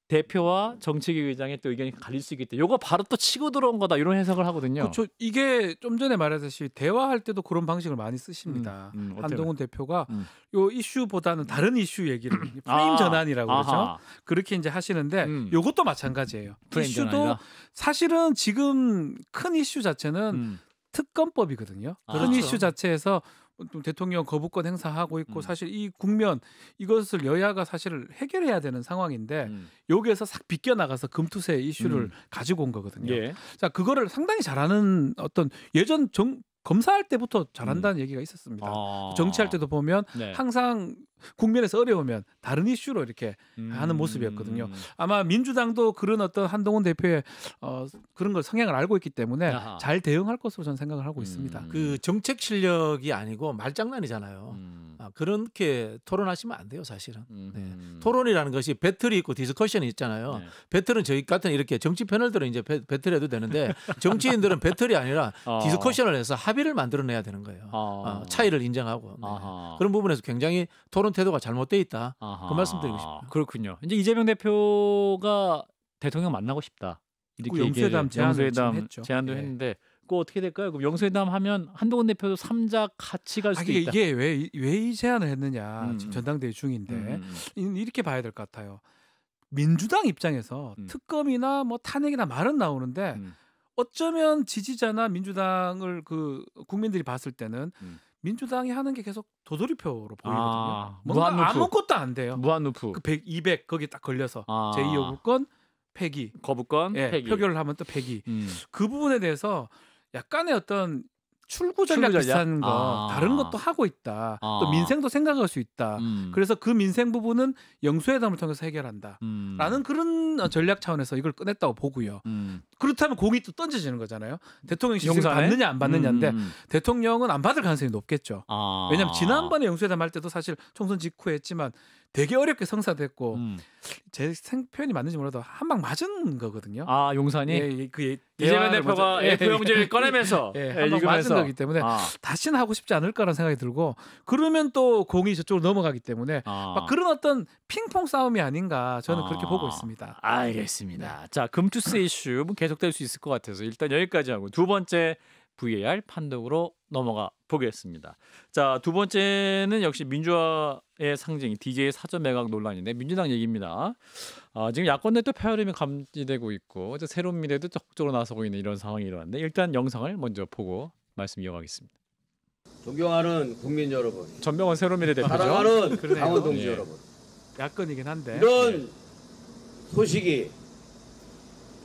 [SPEAKER 1] 대표와 정책위 의장의 또 의견이 갈릴 수 있기 때문에 이거 바로 또 치고 들어온 거다 이런 해석을 하거든요.
[SPEAKER 2] 그렇죠. 이게 좀 전에 말했듯이 대화할 때도 그런 방식을 많이 쓰십니다. 한동훈 대표가 요 이슈보다는 다른 이슈 얘기를 프레임 전환이라고 그러죠. 그렇게 이제 하시는데 요것도 마찬가지예요. 이슈도 전환이다. 사실은 지금 큰 이슈 자체는 특검법이거든요. 그런 이슈 자체에서 대통령 거부권 행사하고 있고 사실 이 국면 이것을 여야가 사실 해결해야 되는 상황인데 여기에서 싹 비껴나가서 금투세 이슈를 가지고 온 거거든요. 자, 그거를 상당히 잘하는 어떤 예전 검사할 때부터 잘한다는 얘기가 있었습니다. 정치할 때도 보면 항상 국면에서 어려우면 다른 이슈로 이렇게 하는 모습이었거든요. 아마 민주당도 그런 어떤 한동훈 대표의 그런 걸 성향을 알고 있기 때문에 잘 대응할 것으로 저는 생각을 하고 있습니다.
[SPEAKER 3] 그 정책 실력이 아니고 말장난이잖아요. 그렇게 토론하시면 안 돼요, 사실은. 토론이라는 것이 배틀이 있고 디스커션이 있잖아요. 배틀은 저희 같은 이렇게 정치 패널들은 이제 배틀해도 되는데 정치인들은 배틀이 아니라 디스커션을 해서 합의를 만들어내야 되는 거예요. 차이를 인정하고 그런 부분에서 굉장히 토론 태도가 잘못돼 있다. 그 말씀드리고 싶어요.
[SPEAKER 1] 그렇군요. 이제 이재명 대표가 대통령 만나고 싶다. 이렇게
[SPEAKER 2] 영수회담
[SPEAKER 1] 제안도 했는데 그거 어떻게 될까요? 그럼 영수회담 하면 한동훈 대표도 3자 같이 갈 수도 있다.
[SPEAKER 2] 이게 왜 이 제안을 했느냐. 지금 전당대회 중인데 이렇게 봐야 될 것 같아요. 민주당 입장에서 특검이나 뭐 탄핵이나 말은 나오는데 어쩌면 지지자나 민주당을 그 국민들이 봤을 때는 민주당이 하는 게 계속 도돌이표로 보이거든요. 뭔가 아무것도 안 돼요.
[SPEAKER 1] 무한루프.
[SPEAKER 2] 그 100, 200 거기 딱 걸려서 제2요구권 폐기,
[SPEAKER 1] 거부권 폐기.
[SPEAKER 2] 표결을 하면 또 폐기. 그 부분에 대해서 약간의 어떤 출구 전략 비슷한 거 다른 것도 하고 있다. 또 민생도 생각할 수 있다. 그래서 그 민생 부분은 영수회담을 통해서 해결한다. 라는 그런 전략 차원에서 이걸 꺼냈다고 보고요. 그렇다면 공이 또 던져지는 거잖아요. 대통령이 시승 받느냐 안 받느냐인데 대통령은 안 받을 가능성이 높겠죠. 왜냐하면 지난번에 영수회담 할 때도 사실 총선 직후에 했지만 되게 어렵게 성사됐고 제 표현이 맞는지 몰라도 한 방 맞은 거거든요.
[SPEAKER 1] 용산이 이재명 대표가 F-용지를 꺼내면서
[SPEAKER 2] 한 방 맞은 거기 때문에 다시는 하고 싶지 않을 거라는 생각이 들고 그러면 또 공이 저쪽으로 넘어가기 때문에 막 그런 어떤 핑퐁 싸움이 아닌가 저는 그렇게 보고 있습니다.
[SPEAKER 1] 알겠습니다. 자, 금투세 이슈 계속될 수 있을 것 같아서 일단 여기까지 하고 두 번째 VAR 판독으로 넘어가 보겠습니다. 자, 두 번째는 역시 민주화의 상징 DJ 사전 매각 논란인데 민주당 얘기입니다. 지금 야권 내 또 표현이 감지되고 있고 새로운 미래도 적극적으로 나서고 있는 이런 상황이 일어났는데 일단 영상을 먼저 보고 말씀 이어가겠습니다.
[SPEAKER 6] 존경하는 국민 여러분,
[SPEAKER 1] 전병헌 새로운 미래 대표죠.
[SPEAKER 6] 사랑하는 강원 동지 여러분,
[SPEAKER 2] 야권이긴 한데
[SPEAKER 6] 이런 소식이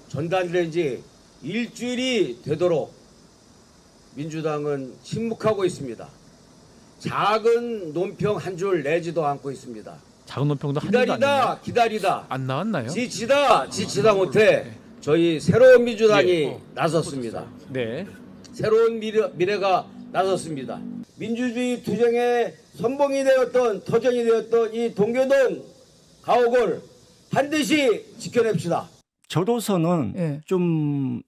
[SPEAKER 6] 전달된 지 일주일이 되도록 민주당은 침묵하고 있습니다. 작은 논평 한 줄 내지도 않고 있습니다.
[SPEAKER 1] 작은 논평도 한 줄도 안
[SPEAKER 6] 기다리다
[SPEAKER 2] 안 나왔나요?
[SPEAKER 6] 지치다 못해 저희 새로운 민주당이 나섰습니다.
[SPEAKER 1] 네.
[SPEAKER 6] 새로운 미래가 나섰습니다. 민주주의 투쟁의 선봉이 되었던 터전이 되었던 이 동교동 가옥을 반드시 지켜냅시다.
[SPEAKER 7] 저로서는 좀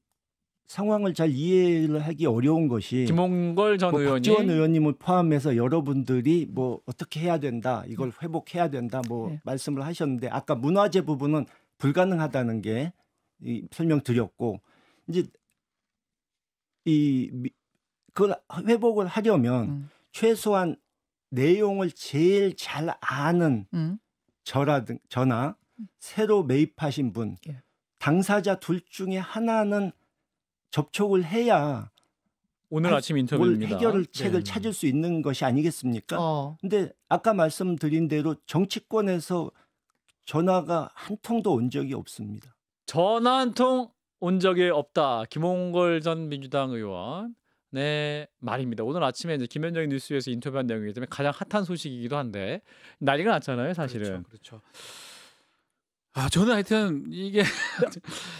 [SPEAKER 7] 상황을 잘 이해를 하기 어려운 것이
[SPEAKER 1] 김홍걸 전 의원이
[SPEAKER 7] 박지원 의원님을 포함해서 여러분들이 뭐 어떻게 해야 된다, 이걸 회복해야 된다 말씀을 하셨는데 아까 문화재 부분은 불가능하다는 게 설명드렸고 이제 그걸 회복을 하려면 최소한 내용을 제일 잘 아는 저나 새로 매입하신 분 당사자 둘 중에 하나는 접촉을 해야
[SPEAKER 1] 오늘 아침 인터뷰입니다.
[SPEAKER 7] 해결책을 찾을 수 있는 것이 아니겠습니까? 근데 아까 말씀드린 대로 정치권에서 전화가 한 통도 온 적이 없습니다.
[SPEAKER 1] 전화 한 통 온 적이 없다. 김홍걸 전 민주당 의원의 말입니다. 오늘 아침에 이제 김현정의 뉴스에서 인터뷰한 내용이기 때문에 가장 핫한 소식이기도 한데 난리가 났잖아요, 사실은.
[SPEAKER 2] 그렇죠. 저는 하여튼 이게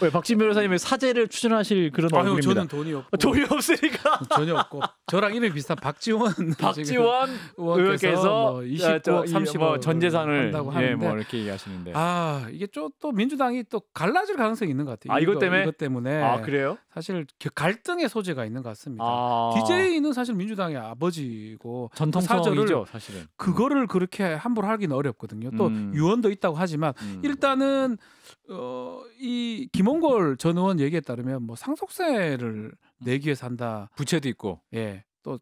[SPEAKER 1] 왜 박진 변호사님의 사죄를 추천하실 그런 얼굴입니다.
[SPEAKER 2] 저는 돈이 없고
[SPEAKER 1] 돈이 없으니까
[SPEAKER 2] 전혀 없고 저랑 이름이 비슷한 박지원
[SPEAKER 1] 의원께서
[SPEAKER 2] 뭐 20억, 30억
[SPEAKER 1] 전 재산을
[SPEAKER 2] 한다고 하는데
[SPEAKER 1] 뭐 이렇게 얘기하시는데
[SPEAKER 2] 이게 또 민주당이 또 갈라질 가능성이 있는 것 같아요.
[SPEAKER 1] 이것 때문에
[SPEAKER 2] 그래요? 사실 갈등의 소재가 있는 것 같습니다. DJ는 사실 민주당의 아버지고
[SPEAKER 1] 전통성이죠, 사실은.
[SPEAKER 2] 그거를 그렇게 함부로 하기는 어렵거든요. 또 유언도 있다고 하지만 일단은 이 김홍걸 전 의원 얘기에 따르면 뭐 상속세를 내기 위해서 한다.
[SPEAKER 1] 부채도 있고,
[SPEAKER 2] 또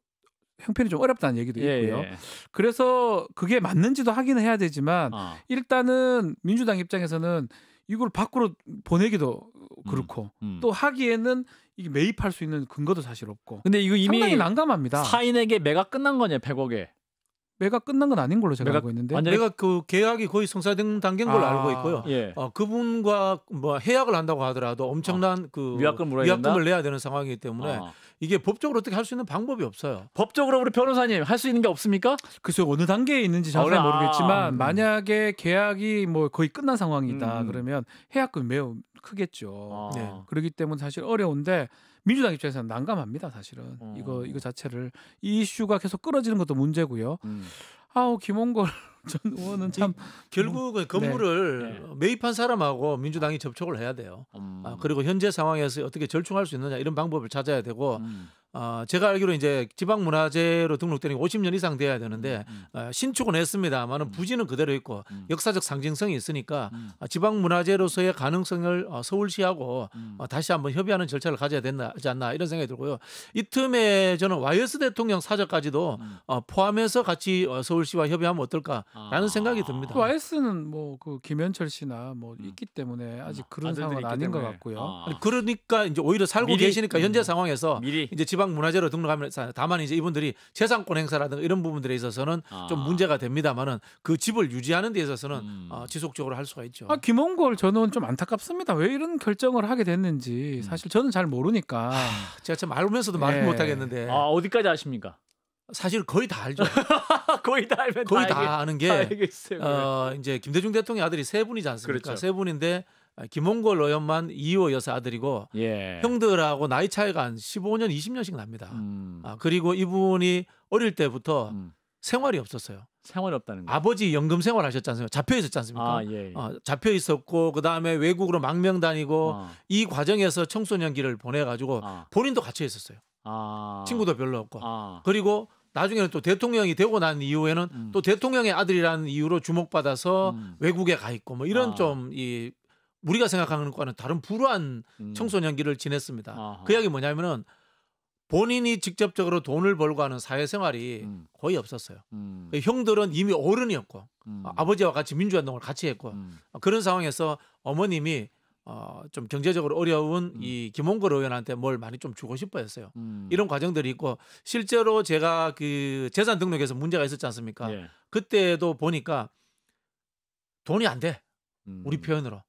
[SPEAKER 2] 형편이 좀 어렵다는 얘기도 있고요. 그래서 그게 맞는지도 확인을 해야 되지만 일단은 민주당 입장에서는 이걸 밖으로 보내기도 그렇고 또 하기에는 이게 매입할 수 있는 근거도 사실 없고.
[SPEAKER 1] 근데 이거 이미
[SPEAKER 2] 상당히 난감합니다.
[SPEAKER 1] 사인에게 매각 끝난 거냐, 100억에.
[SPEAKER 2] 매각 끝난 건 아닌 걸로 제가 알고 있는데.
[SPEAKER 3] 내가 그 계약이 거의 성사된 단계인 걸로 알고 있고요. 그분과 뭐 해약을 한다고 하더라도 엄청난 그 위약금을 내야 되는 상황이기 때문에 이게 법적으로 어떻게 할 수 있는 방법이 없어요.
[SPEAKER 1] 법적으로 우리 변호사님 할 수 있는 게 없습니까?
[SPEAKER 2] 글쎄요, 어느 단계에 있는지 정확히 모르겠지만 만약에 계약이 뭐 거의 끝난 상황이다 그러면 해약금이 매우 크겠죠. 그렇기 때문에 사실 어려운데 민주당 입장에서는 난감합니다. 사실은 이거 자체를 이 이슈가 계속 끌어지는 것도 문제고요. 김홍걸 전 의원은 참
[SPEAKER 3] 결국은 건물을 매입한 사람하고 민주당이 접촉을 해야 돼요. 그리고 현재 상황에서 어떻게 절충할 수 있느냐 이런 방법을 찾아야 되고 제가 알기로 이제 지방문화재로 등록되는 게 50년 이상 돼야 되는데 신축은 했습니다만은 부지는 그대로 있고 역사적 상징성이 있으니까 지방문화재로서의 가능성을 서울시하고 다시 한번 협의하는 절차를 가져야 되지 않나 이런 생각이 들고요. 이 틈에 저는 YS 대통령 사저까지도 포함해서 같이 서울시와 협의하면 어떨까라는 생각이 듭니다.
[SPEAKER 2] YS는 뭐 그 김현철 씨나 뭐 있기 때문에 아직 그런 상황은 아닌 것 같고요.
[SPEAKER 3] 그러니까 이제 오히려 살고 계시니까 현재 상황에서
[SPEAKER 1] 미리
[SPEAKER 3] 이제 지방 문화재로 등록하면 다만 이제 이분들이 재산권 행사라든가 이런 부분들에 있어서는 좀 문제가 됩니다만은 그 집을 유지하는 데 있어서는 지속적으로 할 수가 있죠.
[SPEAKER 2] 김홍걸 저는 좀 안타깝습니다. 왜 이런 결정을 하게 됐는지 사실 저는 잘 모르니까
[SPEAKER 3] 제가 참 알면서도 말을 못 하겠는데.
[SPEAKER 1] 어디까지 아십니까?
[SPEAKER 3] 사실 거의 다 알죠.
[SPEAKER 1] 거의 다 알면
[SPEAKER 3] 거의 다 아는 게
[SPEAKER 1] 이제
[SPEAKER 3] 김대중 대통령 아들이 세 분이지 않습니까?
[SPEAKER 1] 그렇죠.
[SPEAKER 3] 세 분인데 김홍걸 의원만 이호 여사 아들이고 형들하고 나이 차이가 한 15년, 20년씩 납니다. 그리고 이분이 어릴 때부터 생활이 없었어요.
[SPEAKER 1] 생활이 없다는 거.
[SPEAKER 3] 아버지 연금 생활 하셨지 않습니까? 잡혀 있었지 않습니까? 잡혀 있었고 그다음에 외국으로 망명 다니고 이 과정에서 청소년기를 보내가지고 본인도 갇혀 있었어요. 친구도 별로 없고 그리고 나중에는 또 대통령이 되고 난 이후에는 또 대통령의 아들이라는 이유로 주목받아서 외국에 가 있고 뭐 이런 좀 이 우리가 생각하는 것과는 다른 불우한 청소년기를 지냈습니다. 그 이야기 뭐냐면은 본인이 직접적으로 돈을 벌고 하는 사회생활이 거의 없었어요. 형들은 이미 어른이었고 아버지와 같이 민주화운동을 같이 했고 그런 상황에서 어머님이 좀 경제적으로 어려운 이 김홍걸 의원한테 뭘 많이 좀 주고 싶어 했어요. 이런 과정들이 있고 실제로 제가 그 재산 등록에서 문제가 있었지 않습니까? 그때도 보니까 돈이 안 돼. 우리 표현으로.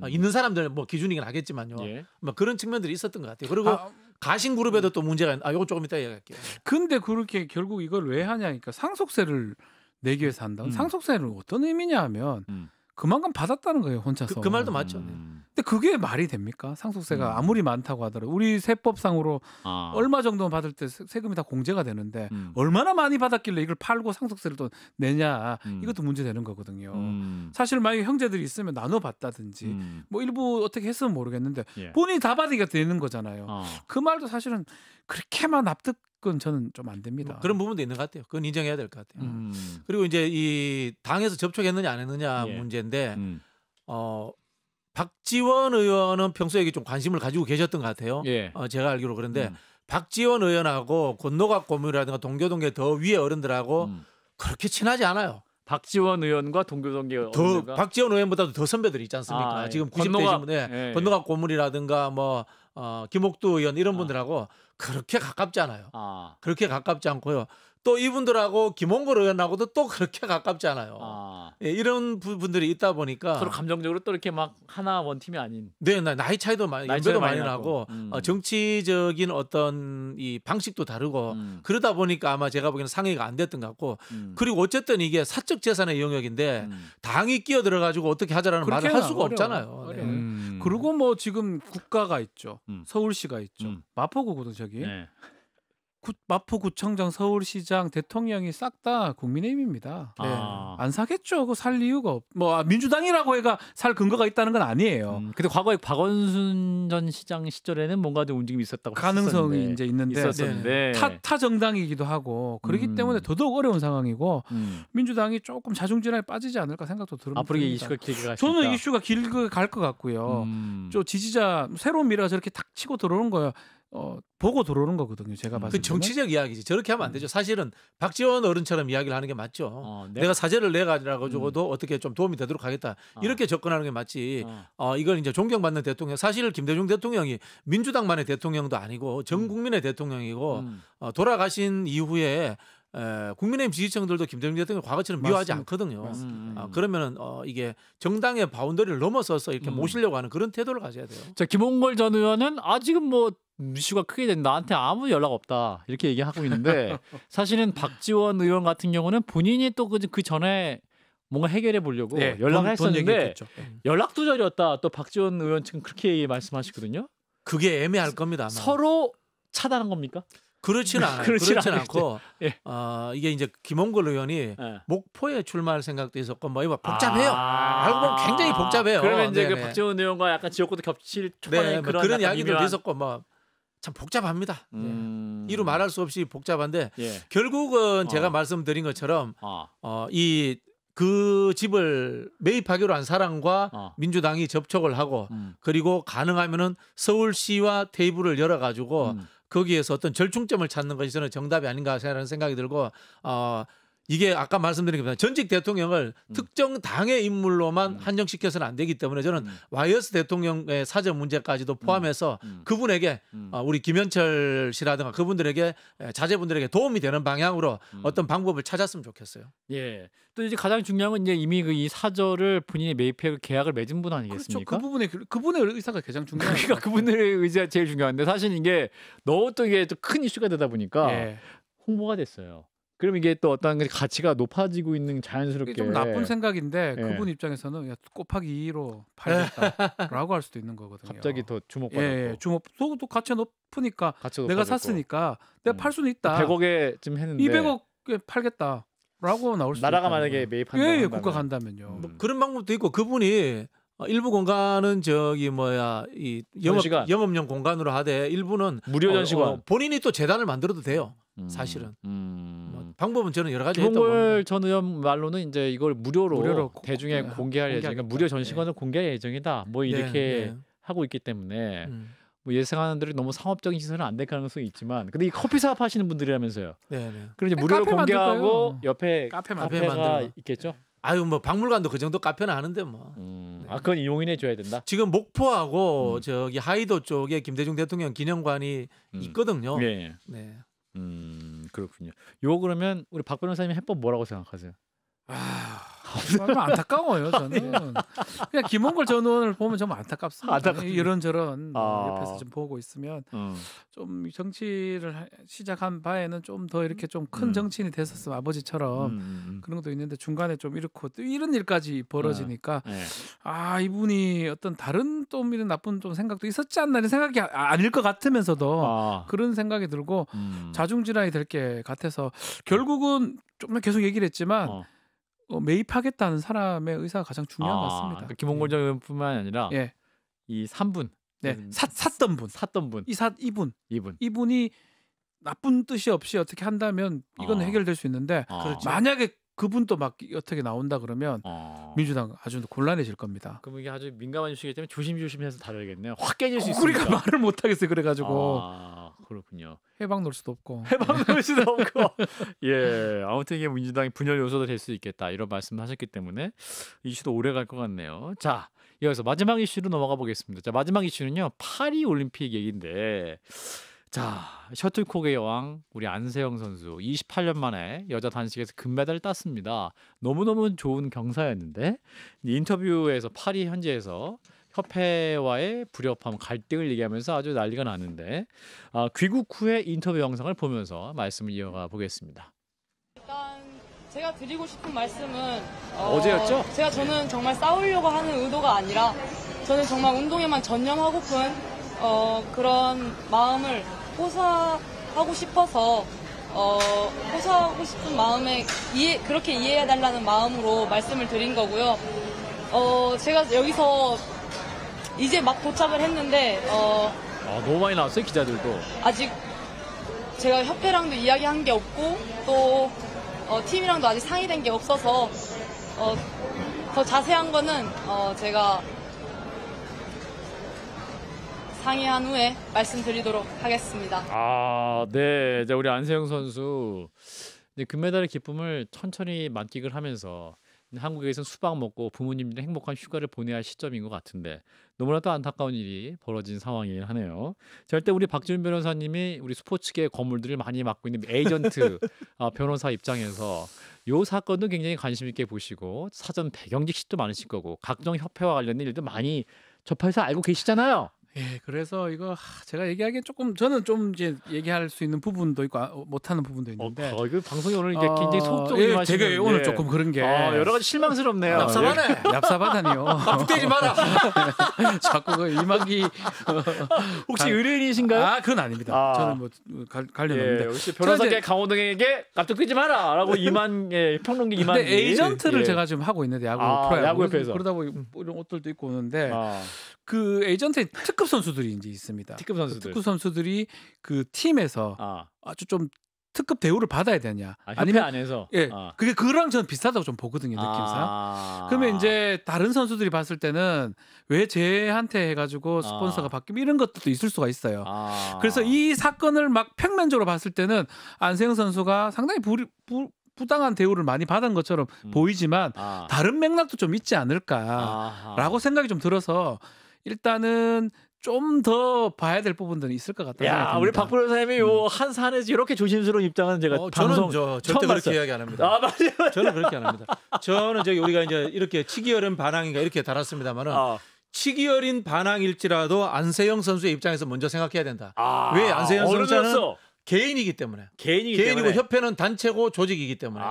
[SPEAKER 3] 있는 사람들 뭐 기준이긴 하겠지만요. 뭐 그런 측면들이 있었던 것 같아요. 그리고 가신 그룹에도 또 문제가 이거 조금 이따 얘기할게요.
[SPEAKER 2] 근데 그렇게 결국 이걸 왜 하냐니까 상속세를 내기 위해서 한다. 상속세는 어떤 의미냐 하면 그만큼 받았다는 거예요, 혼자서.
[SPEAKER 3] 그 말도 맞죠.
[SPEAKER 2] 근데 그게 말이 됩니까? 상속세가 아무리 많다고 하더라도 우리 세법상으로 얼마 정도 받을 때 세금이 다 공제가 되는데 얼마나 많이 받았길래 이걸 팔고 상속세를 또 내냐 이것도 문제되는 거거든요. 사실 만약에 형제들이 있으면 나눠 받다든지 뭐 일부 어떻게 했으면 모르겠는데 본인이 다 받으니까 되는 거잖아요. 그 말도 사실은 그렇게만 납득은 저는 좀 안 됩니다.
[SPEAKER 3] 그런 부분도 있는 것 같아요. 그건 인정해야 될 것 같아요. 그리고 이제 이 당에서 접촉했느냐 안 했느냐 문제인데 박지원 의원은 평소에 좀 관심을 가지고 계셨던 것 같아요. 제가 알기로 그런데 박지원 의원하고 권노갑 고문이라든가 동교동계 더 위에 어른들하고 그렇게 친하지 않아요.
[SPEAKER 1] 박지원 의원과 동교동계
[SPEAKER 3] 어른들과 박지원 의원보다도 더 선배들이 있지 않습니까? 지금 90대신 분에 권노갑 고문이라든가 뭐 김옥두 의원 이런 분들하고 그렇게 가깝지 않아요. 그렇게 가깝지 않고요. 또 이분들하고 김홍걸 의원하고도 또 그렇게 가깝지 않아요. 이런 부분들이 있다 보니까
[SPEAKER 1] 서로 감정적으로 또 이렇게 막 하나 원팀이 아닌.
[SPEAKER 3] 네, 나이 차이도 연배도 많이 나고 정치적인 어떤 이 방식도 다르고 그러다 보니까 아마 제가 보기에는 상의가 안 됐던 것 같고 그리고 어쨌든 이게 사적 재산의 영역인데 당이 끼어들어 가지고 어떻게 하자라는 말을 할 수가 없잖아요.
[SPEAKER 2] 그리고 뭐 지금 국가가 있죠. 서울시가 있죠. 마포구거든 저기. 마포구청장, 서울시장, 대통령이 싹 다 국민의힘입니다. 안 사겠죠. 그거 살 이유가 뭐 민주당이라고 해가 살 근거가 있다는 건 아니에요.
[SPEAKER 1] 근데 과거에 박원순 전 시장 시절에는 뭔가 좀 움직임이 있었다고
[SPEAKER 2] 가능성이 이제 있었는데 타 정당이기도 하고 그렇기 때문에 더더욱 어려운 상황이고 민주당이 조금 자중질환에 빠지지 않을까 생각도 듭니다.
[SPEAKER 1] 앞으로 이슈가 길게 갈
[SPEAKER 2] 저는 이슈가 길게 갈 것 같고요. 저 지지자 새로운 미래가 저렇게 탁 치고 들어오는 거예요. 보고 들어오는 거거든요. 제가 봤을 때.
[SPEAKER 3] 그 정치적 이야기지. 저렇게 하면 안 되죠. 사실은 박지원 어른처럼 이야기를 하는 게 맞죠. 내가 사죄를 내가지고도 어떻게 좀 도움이 되도록 하겠다. 이렇게 접근하는 게 맞지. 이걸 이제 존경받는 대통령. 사실 김대중 대통령이 민주당만의 대통령도 아니고 전 국민의 대통령이고 돌아가신 이후에 국민의힘 지지층들도 김대중 대통령 과거처럼 미워하지 않거든요. 그러면은 이게 정당의 바운더리를 넘어서서 이렇게 모시려고 하는 그런 태도를 가져야 돼요.
[SPEAKER 1] 자, 김홍걸 전 의원은 지금 뭐 이슈가 크게 된 나한테 아무 연락 없다 이렇게 얘기하고 있는데 사실은 박지원 의원 같은 경우는 본인이 또 그 전에 뭔가 해결해 보려고 연락을 했었는데 연락도 저렸다. 또 박지원 의원 측은 그렇게 말씀하시거든요.
[SPEAKER 3] 그게 애매할 겁니다. 아마.
[SPEAKER 1] 서로 차단한 겁니까?
[SPEAKER 3] 그렇지는 않아요. 그렇지는 않고 이게 이제 김홍걸 의원이 목포에 출마할 생각도 있었고 뭐 이거 복잡해요. 알고 보면 굉장히 복잡해요.
[SPEAKER 1] 그러면 이제 그 박지원 의원과 약간 지역구도 겹칠 초반에
[SPEAKER 3] 그런 이야기들도 있었고 뭐 참 복잡합니다. 이루 말할 수 없이 복잡한데 결국은 제가 말씀드린 것처럼 그 집을 매입하기로 한 사람과 민주당이 접촉을 하고 그리고 가능하면은 서울시와 테이블을 열어가지고 거기에서 어떤 절충점을 찾는 것이 저는 정답이 아닌가 하는 생각이 들고 이게 아까 말씀드린 것처럼 전직 대통령을 특정 당의 인물로만 한정시켜서는 안 되기 때문에 저는 YS 대통령의 사저 문제까지도 포함해서 그분에게 우리 김현철 씨라든가 그분들에게 자제분들에게 도움이 되는 방향으로 어떤 방법을 찾았으면 좋겠어요.
[SPEAKER 1] 예. 또 이제 가장 중요한 건 이제 이미 그 이 사저를 본인이 매입해 계약을 맺은 분 아니겠습니까?
[SPEAKER 2] 그렇죠. 그분의 의사가 가장 중요해요.
[SPEAKER 1] 그러니까 그분의 의지가 제일 중요한데 사실 이게 너무 또 이게 또 큰 이슈가 되다 보니까
[SPEAKER 2] 예.
[SPEAKER 1] 홍보가 됐어요. 그럼 이게 또 어떤 가치가 높아지고 있는 자연스럽게
[SPEAKER 2] 좀 나쁜 생각인데
[SPEAKER 1] 예.
[SPEAKER 2] 그분 입장에서는 야, 곱하기 2로 팔겠다라고 할 수도 있는 거거든요.
[SPEAKER 1] 갑자기 더 주목받고
[SPEAKER 2] 예, 주목도 가치가 높으니까 내가 샀으니까 내가 팔 수는 있다.
[SPEAKER 1] 100억에 좀 했는데
[SPEAKER 2] 200억에 팔겠다라고 나올 수
[SPEAKER 1] 나라가 만약에 매입한다면
[SPEAKER 2] 예, 국가 간다면요.
[SPEAKER 3] 뭐 그런 방법도 있고 그분이 일부 공간은 이 영업용 공간으로 하되 일부는
[SPEAKER 1] 무료 전시관
[SPEAKER 3] 본인이 또 재단을 만들어도 돼요. 사실은 뭐 방법은 저는 여러 가지 있다고
[SPEAKER 1] 김홍걸 전 의원 말로는 이제 이걸 무료로 대중에 공개할 예정, 그러니까 무료 전시관을 공개할 예정이다. 뭐 이렇게 하고 있기 때문에 뭐 예상하는 대로 너무 상업적인 시설은 안 될 가능성이 있지만, 근데 이 커피 사업 하시는 분들이라면서요. 그럼 이제 무료로 공개하고 옆에 카페가 있겠죠.
[SPEAKER 3] 아유 뭐 박물관도 그 정도 카페는 하는데 뭐.
[SPEAKER 1] 그건 이용인해 줘야 된다.
[SPEAKER 3] 지금 목포하고 저기 하이도 쪽에 김대중 대통령 기념관이 있거든요.
[SPEAKER 1] 네. 그렇군요. 요 그러면 우리 박 변호사님 해법 뭐라고 생각하세요?
[SPEAKER 2] 안타까워요. 저는 그냥 김홍걸 전 의원을 보면 좀 안타깝습니다. 이런저런 옆에서 좀 보고 있으면 좀 정치를 시작한 바에는 좀 더 이렇게 좀 큰 정치인이 됐었으면 아버지처럼 그런 것도 있는데 중간에 좀 이렇고 또 이런 일까지 벌어지니까 이분이 어떤 다른 또 이런 나쁜 좀 생각도 있었지 않나 이런 생각이 아닐 것 같으면서도 그런 생각이 들고 자중질환이 될 게 같아서 결국은 좀 계속 얘기를 했지만 매입하겠다는 사람의 의사가 가장 중요한 것 같습니다.
[SPEAKER 1] 그러니까 김홍걸 전 의원뿐만 아니라 이 3분
[SPEAKER 2] 샀던 분 이분이 나쁜 뜻이 없이 어떻게 한다면 이건 해결될 수 있는데 만약에 그분도 막 어떻게 나온다 그러면 민주당 아주 곤란해질 겁니다.
[SPEAKER 1] 그럼 이게 아주 민감한 이슈이기 때문에 조심해서 다뤄야겠네요. 확 깨질 수 있으니까.
[SPEAKER 2] 우리가 말을 못 하겠어요. 그래가지고
[SPEAKER 1] 그렇군요.
[SPEAKER 2] 해방 놓을 수도 없고.
[SPEAKER 1] 예, 아무튼 이게 민주당의 분열 요소도 될 수 있겠다 이런 말씀하셨기 때문에 이슈도 오래 갈 것 같네요. 자, 이어서 마지막 이슈로 넘어가 보겠습니다. 자, 마지막 이슈는요 파리 올림픽 얘기인데. 자, 셔틀콕의 여왕 우리 안세영 선수 28년 만에 여자 단식에서 금메달을 땄습니다. 너무너무 좋은 경사였는데 인터뷰에서 파리 현지에서 협회와의 불협화음 갈등을 얘기하면서 아주 난리가 났는데 귀국 후의 인터뷰 영상을 보면서 말씀을 이어가 보겠습니다.
[SPEAKER 8] 일단 제가 드리고 싶은 말씀은
[SPEAKER 1] 어제였죠?
[SPEAKER 8] 저는 정말 싸우려고 하는 의도가 아니라 저는 정말 운동에만 전념하고픈 그런 마음을 호소하고 싶어서 호소하고 싶은 마음에 그렇게 이해해달라는 마음으로 말씀을 드린 거고요. 제가 여기서 이제 막 도착을 했는데
[SPEAKER 1] 너무 많이 나왔어요 기자들도.
[SPEAKER 8] 아직 제가 협회랑도 이야기한 게 없고 또 팀이랑도 아직 상의된 게 없어서 더 자세한 거는 제가 상의한 후에 말씀드리도록 하겠습니다.
[SPEAKER 1] 네. 이제 우리 안세영 선수 이제 금메달의 기쁨을 천천히 만끽을 하면서 한국에서 수박 먹고 부모님들이 행복한 휴가를 보내야 할 시점인 것 같은데 너무나도 안타까운 일이 벌어진 상황이긴 하네요. 절대 우리 박지훈 변호사님이 우리 스포츠계 거물들을 많이 맡고 있는 에이전트 변호사 입장에서 이 사건도 굉장히 관심 있게 보시고 사전 배경 지식도 많으실 거고 각종 협회와 관련된 일도 많이 접해서 알고 계시잖아요.
[SPEAKER 2] 예, 그래서 이거 제가 얘기하기엔 조금 저는 좀 이제 얘기할 수 있는 부분도 있고 못하는 부분도 있는데.
[SPEAKER 1] 이거 방송이 오늘 이게 굉장히 속적으로 하시는.
[SPEAKER 2] 제가 오늘 조금 그런 게
[SPEAKER 1] 여러 가지 실망스럽네요.
[SPEAKER 3] 얍삽하네.
[SPEAKER 2] 얍삽하다니요.
[SPEAKER 3] 북대지 마라.
[SPEAKER 2] 자꾸 그 이만기
[SPEAKER 1] 혹시 의뢰인이신가요?
[SPEAKER 2] 그건 아닙니다. 저는 뭐 관련 없는데.
[SPEAKER 1] 혹시 변호사께 강호동에게 납득되지 마라라고 평론가 이만기.
[SPEAKER 2] 근데 에이전트를 제가 지금 하고 있는데
[SPEAKER 1] 야구협회에서
[SPEAKER 2] 그러다 보니 이런 옷들도 입고 오는데. 그 에이전트의 특급 선수들이 이제 있습니다.
[SPEAKER 1] 특급
[SPEAKER 2] 선수들이 그 팀에서 아주 좀 특급 대우를 받아야 되냐?
[SPEAKER 1] 아니면 안에서
[SPEAKER 2] 그게 그랑 저는 비슷하다고 좀 보거든요, 느낌상. 그러면 이제 다른 선수들이 봤을 때는 왜 쟤한테 해가지고 스폰서가 바뀌면 이런 것도 있을 수가 있어요. 부당한 대우를 많이 받은 것처럼 보이지만 다른 맥락도 좀 있지 않을까라고 생각이 좀 들어서 일단은 좀 더 봐야 될 부분들이 있을 것 같다는 생각이 듭니다.
[SPEAKER 1] 우리 박 변호사님이 요 한 사안에서 이렇게 조심스러운 입장은 제가
[SPEAKER 3] 저는 절대 그렇게 이야기 안 합니다.
[SPEAKER 1] 맞아요.
[SPEAKER 3] 저는 그렇게 안 합니다. 저는 저기 우리가 이제 이렇게 치기 어린 반항인가 이렇게 달았습니다만은 치기 어린 반항일지라도 안세영 선수의 입장에서 먼저 생각해야 된다. 왜 안세영 선수는 개인이기 때문에. 개인이고 협회는 단체고 조직이기 때문에.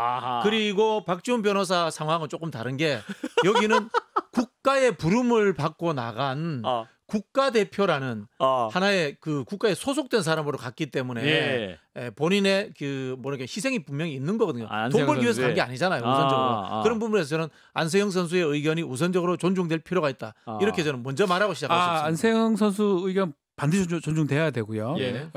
[SPEAKER 3] 그리고 박지훈 변호사 상황은 조금 다른 게 여기는 국가의 부름을 받고 나간 국가대표라는 하나의 그 국가에 소속된 사람으로 갔기 때문에 본인의 그 뭐랄까 희생이 분명히 있는 거거든요. 돈 벌기 위해서 간 게 아니잖아요. 우선적으로. 그런 부분에서 저는 안세영 선수의 의견이 우선적으로 존중될 필요가 있다. 이렇게 저는 먼저 말하고 시작하고 싶습니다.
[SPEAKER 2] 안세영 선수 의견 반드시 존중돼야 되고요.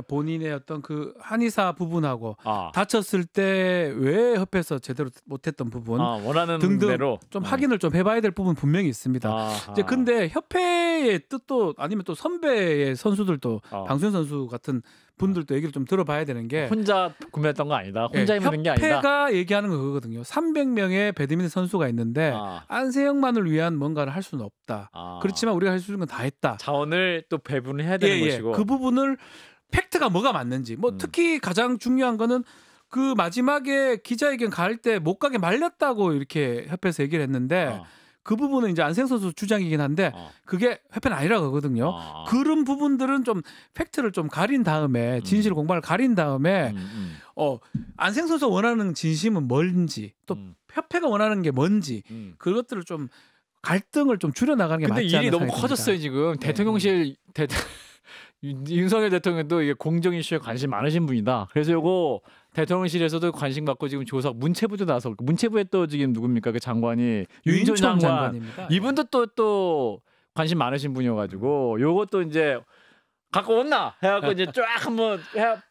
[SPEAKER 2] 본인의 어떤 그 한의사 부분하고 다쳤을 때 왜 협회에서 제대로 못했던 부분
[SPEAKER 1] 원하는
[SPEAKER 2] 등등
[SPEAKER 1] 대로
[SPEAKER 2] 좀 확인을 좀 해봐야 될 부분 분명히 있습니다. 이제 근데 협회의 뜻도 아니면 또 선배의 선수들도 방수현 선수 같은 분들도 얘기를 좀 들어봐야 되는 게
[SPEAKER 1] 혼자 구매했던 거 아니다. 혼자 입는 게 아니다.
[SPEAKER 2] 협회가 얘기하는 거 그거거든요. 300명의 배드민턴 선수가 있는데 안세영만을 위한 뭔가를 할 수는 없다. 그렇지만 우리가 할 수 있는 건 다 했다.
[SPEAKER 1] 자원을 또 배분을 해야 되는 것이고
[SPEAKER 2] 그 부분을 팩트가 뭐가 맞는지 특히 가장 중요한 거는 그 마지막에 기자회견 갈 때 못 가게 말렸다고 이렇게 협회에서 얘기를 했는데 그 부분은 이제 안세영 선수 주장이긴 한데 그게 협회는 아니라고 하거든요. 그런 부분들은 좀 팩트를 좀 가린 다음에 진실 공방을 가린 다음에 안세영 선수 원하는 진심은 뭔지 또 협회가 원하는 게 뭔지 그것들을 좀 갈등을 좀 줄여 나가는 게 맞지 않나.
[SPEAKER 1] 근데 일이 너무 커졌어요 지금. 대통령실 윤석열 대통령도 이게 공정 이슈에 관심 많으신 분이다. 그래서 요거 대통령실에서도 관심 갖고 지금 조사 문체부도 나서 문체부에 또 지금 누굽니까 그 장관이 윤전 장관입니다. 이분도 또 관심 많으신 분이어가지고 요것도 이제 갖고 온나 해갖고 이제 쫙 한번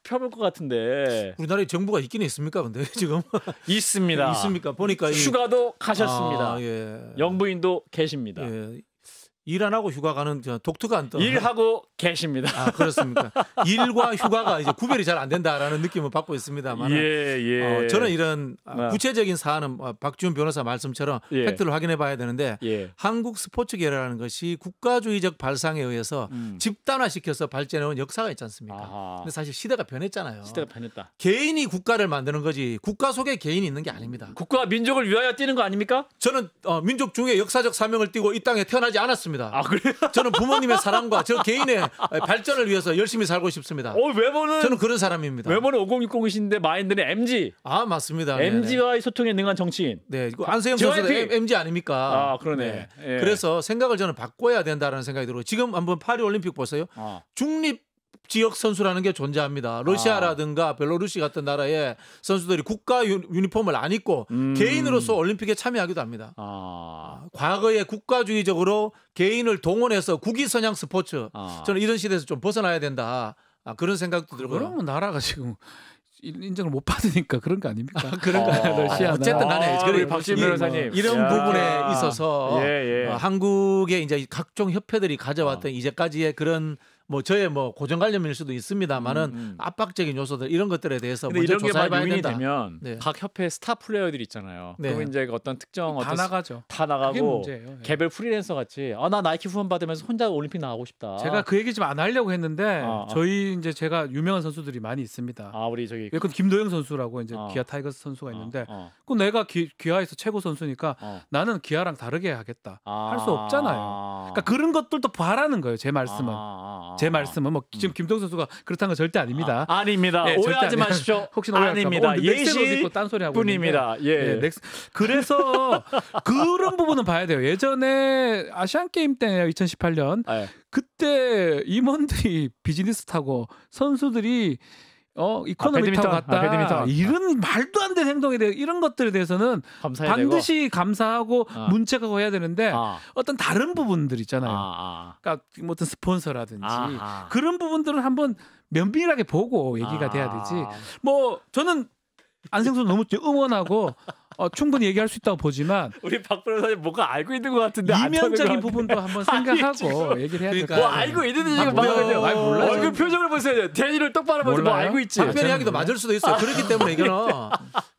[SPEAKER 1] 펴볼 것 같은데
[SPEAKER 3] 우리나라에 정부가 있긴 있습니까? 근데 지금
[SPEAKER 1] 있습니다.
[SPEAKER 3] 있습니까? 보니까
[SPEAKER 1] 휴가도 가셨습니다. 영부인도 계십니다.
[SPEAKER 3] 일 안 하고 휴가 가는 독특한 안
[SPEAKER 1] 일하고 계십니다.
[SPEAKER 3] 그렇습니다. 일과 휴가가 이제 구별이 잘 안 된다라는 느낌을 받고 있습니다만 저는 이런 구체적인 사안은 박지훈 변호사 말씀처럼 팩트를 확인해 봐야 되는데 한국 스포츠계라는 것이 국가주의적 발상에 의해서 집단화시켜서 발전해온 역사가 있지 않습니까? 근데 사실 시대가 변했잖아요.
[SPEAKER 1] 시대가 변했다.
[SPEAKER 3] 개인이 국가를 만드는 거지 국가 속에 개인이 있는 게 아닙니다.
[SPEAKER 1] 국가와 민족을 위하여 뛰는 거 아닙니까?
[SPEAKER 3] 저는 민족 중에 역사적 사명을 띠고 이 땅에 태어나지 않았습니다.
[SPEAKER 1] 그래요?
[SPEAKER 3] 저는 부모님의 사랑과 저 개인의 발전을 위해서 열심히 살고 싶습니다.
[SPEAKER 1] 외모는
[SPEAKER 3] 저는 그런 사람입니다.
[SPEAKER 1] 외모는 5060이신데 마인드는 MG.
[SPEAKER 3] 맞습니다.
[SPEAKER 1] MG와의 소통에 능한 정치인.
[SPEAKER 3] 네, 안세영 선수도 MG 아닙니까?
[SPEAKER 1] 그러네.
[SPEAKER 3] 그래서 생각을 저는 바꿔야 된다는 생각이 들어요. 지금 한번 파리 올림픽 보세요. 중립 지역 선수라는 게 존재합니다. 러시아라든가 벨로루시 같은 나라의 선수들이 국가 유니폼을 안 입고 개인으로서 올림픽에 참여하기도 합니다. 과거에 국가주의적으로 개인을 동원해서 국위선양 스포츠 저는 이런 시대에서 좀 벗어나야 된다. 그런 생각도 들고요.
[SPEAKER 2] 그러면 나라가 지금 인정을 못 받으니까 그런 거 아닙니까? 그런가요? 러시아.
[SPEAKER 3] 어쨌든 간에
[SPEAKER 1] 박지훈 변호사님
[SPEAKER 3] 이런 부분에 있어서 한국의 이제 각종 협회들이 가져왔던 이제까지의 그런 저의 고정관념일 수도 있습니다만은 압박적인 요소들 이런 것들에 대해서 먼저 조사해봐야 된다.
[SPEAKER 1] 되면 각 협회 스타 플레이어들이 있잖아요. 그럼 이제 어떤 특정
[SPEAKER 2] 다 나가죠.
[SPEAKER 1] 다 나가고 개별 프리랜서 같이 나 나이키 후원 받으면서 혼자 올림픽 나가고 싶다.
[SPEAKER 2] 제가 그 얘기 좀 안 하려고 했는데 저희 이제 제가 유명한 선수들이 많이 있습니다.
[SPEAKER 1] 우리 저기
[SPEAKER 2] 예컨 김도영 선수라고 이제 기아 타이거스 선수가 있는데 그 내가 기아에서 최고 선수니까 나는 기아랑 다르게 하겠다. 할 수 없잖아요. 그러니까 그런 것들도 바라는 거예요. 제 말씀은. 제 말씀은 지금 김도영 선수가 그렇다는 건 절대 아닙니다.
[SPEAKER 1] 아닙니다. 오해하지 마십시오.
[SPEAKER 2] 혹시 아닙니다.
[SPEAKER 1] 예시뿐입니다.
[SPEAKER 2] 그래서 그런 부분은 봐야 돼요. 예전에 아시안 게임 때 2018년 그때 임원들이 비즈니스 타고 선수들이 이코노미 타고 갔다. 이런 말도 안 되는 행동에 대해 이런 것들에 대해서는 반드시 감사하고 문책하고 해야 되는데 어떤 다른 부분들 있잖아요. 그러니까 어떤 스폰서라든지 그런 부분들은 한번 면밀하게 보고 얘기가 돼야 되지. 저는 안세영 선수 너무 응원하고 충분히 얘기할 수 있다고 보지만
[SPEAKER 1] 우리 박 변호사님 뭔가 알고 있는 것 같은데
[SPEAKER 2] 이면적인 부분도 한번 생각하고 얘기를 해야 될 것 같아요.
[SPEAKER 1] 알고 있는데 지금 몰라요. 얼굴 표정을 보세요. 대리를 똑바로 보고 알고 있지.
[SPEAKER 3] 답변 이야기도 맞을 수도 있어요. 그렇기 때문에 이거는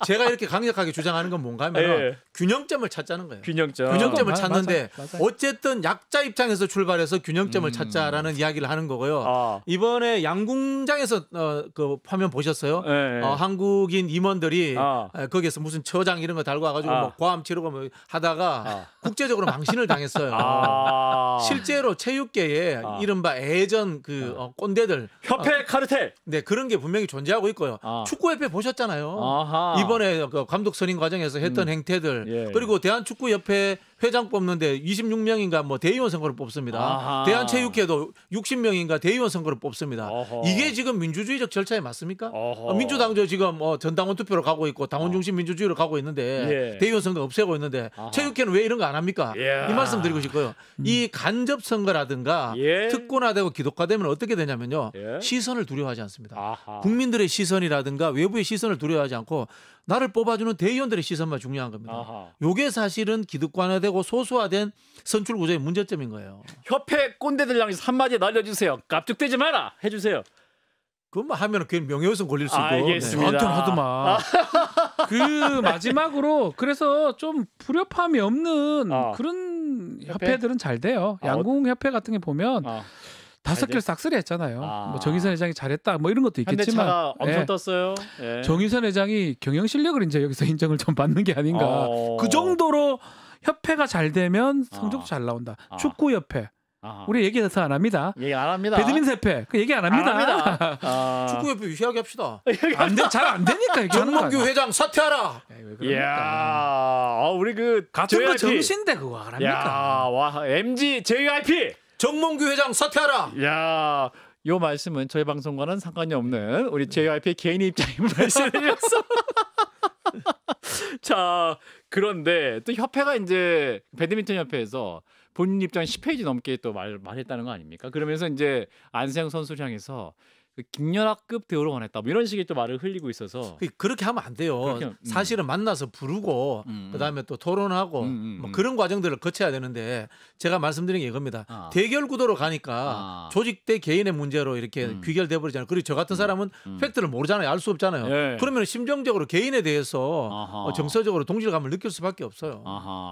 [SPEAKER 3] 제가 이렇게 강력하게 주장하는 건 뭔가 하면
[SPEAKER 1] 예.
[SPEAKER 3] 균형점을 찾자는 거예요.
[SPEAKER 1] 균형점을
[SPEAKER 3] 찾는데
[SPEAKER 2] 맞아.
[SPEAKER 3] 어쨌든 약자 입장에서 출발해서 균형점을 찾자라는 이야기를 하는 거고요. 이번에 양궁장에서 그 화면 보셨어요?
[SPEAKER 1] 예.
[SPEAKER 3] 한국인 임원들이 거기에서 무슨 처장 이런 거 달고 와가지고 뭐 고함 치르고 뭐 하다가 국제적으로 망신을 당했어요. 실제로 체육계에 이른바 예전 그 꼰대들
[SPEAKER 1] 협회 카르텔
[SPEAKER 3] 네 그런 게 분명히 존재하고 있고요. 축구협회 보셨잖아요. 이번에 그 감독 선임 과정에서 했던 행태들
[SPEAKER 1] 예.
[SPEAKER 3] 그리고 대한축구협회 회장 뽑는데 26명인가 뭐 대의원 선거를 뽑습니다. 대한체육회도 60명인가 대의원 선거를 뽑습니다. 이게 지금 민주주의적 절차에 맞습니까? 민주당도 지금 전당원 투표로 가고 있고 당원 중심 민주주의로 가고 있는데 대의원 선거 없애고 있는데 체육회는 왜 이런 거 안 합니까? 이 말씀 드리고 싶고요. 이 간접 선거라든가 특권화되고 기독화되면 어떻게 되냐면요. 시선을 두려워하지 않습니다. 국민들의 시선이라든가 외부의 시선을 두려워하지 않고 나를 뽑아주는 대의원들의 시선만 중요한 겁니다. 이게 사실은 기득권화되고 소수화된 선출 구조의 문제점인 거예요.
[SPEAKER 1] 협회 꼰대들 향해서 한마디 날려주세요. 깝죽대지 마라 해주세요.
[SPEAKER 3] 그것만 하면 괜히 명예훼손 걸릴 수 있고.
[SPEAKER 1] 알겠습니다.
[SPEAKER 2] 저한테는 하지 마. 그 마지막으로 그래서 좀 불협화음이 없는 그런 협회들은 잘 돼요. 양궁협회 같은 게 보면 5개를 싹쓸이 했잖아요. 뭐 정의선 회장이 잘했다 뭐 이런 것도 있겠지만
[SPEAKER 1] 현대차가 엄청 떴어요.
[SPEAKER 2] 정의선 회장이 경영 실력을 이제 여기서 인정을 좀 받는 게 아닌가. 그 정도로 협회가 잘 되면 성적도 잘 나온다. 축구협회. 우리 얘기해서 안 합니다.
[SPEAKER 1] 얘기 안 합니다.
[SPEAKER 2] 배드민턴 협회. 그 얘기 안 합니다.
[SPEAKER 3] 축구협회 유시하게 합시다.
[SPEAKER 2] 잘 안 되니까
[SPEAKER 3] 정몽규 회장 사퇴하라.
[SPEAKER 1] 이야, 우리 그
[SPEAKER 2] 같은 거 정신대 그거 안 합니까?
[SPEAKER 1] 와, MG JYP
[SPEAKER 3] 정몽규 회장 사퇴하라.
[SPEAKER 1] 야, 요 말씀은 저희 방송과는 상관이 없는 우리 JYP 개인의 입장임을 말씀드렸어. 자, 그런데 또 협회가 이제 배드민턴 협회에서 본인 입장 10페이지 넘게 또 말했다는 거 아닙니까? 그러면서 이제 안세영 선수를 향해서 그 김연아급 대우를 원했다. 뭐 이런 식의 또 말을 흘리고 있어서
[SPEAKER 3] 그렇게 하면 안 돼요. 사실은 만나서 부르고 그다음에 또 토론하고 뭐 그런 과정들을 거쳐야 되는데 제가 말씀드린 게 이겁니다. 대결 구도로 가니까 조직 대 개인의 문제로 이렇게 귀결돼 버리잖아요. 그리고 저 같은 사람은 팩트를 모르잖아요. 알 수 없잖아요. 그러면 심정적으로 개인에 대해서 정서적으로 동질감을 느낄 수밖에 없어요.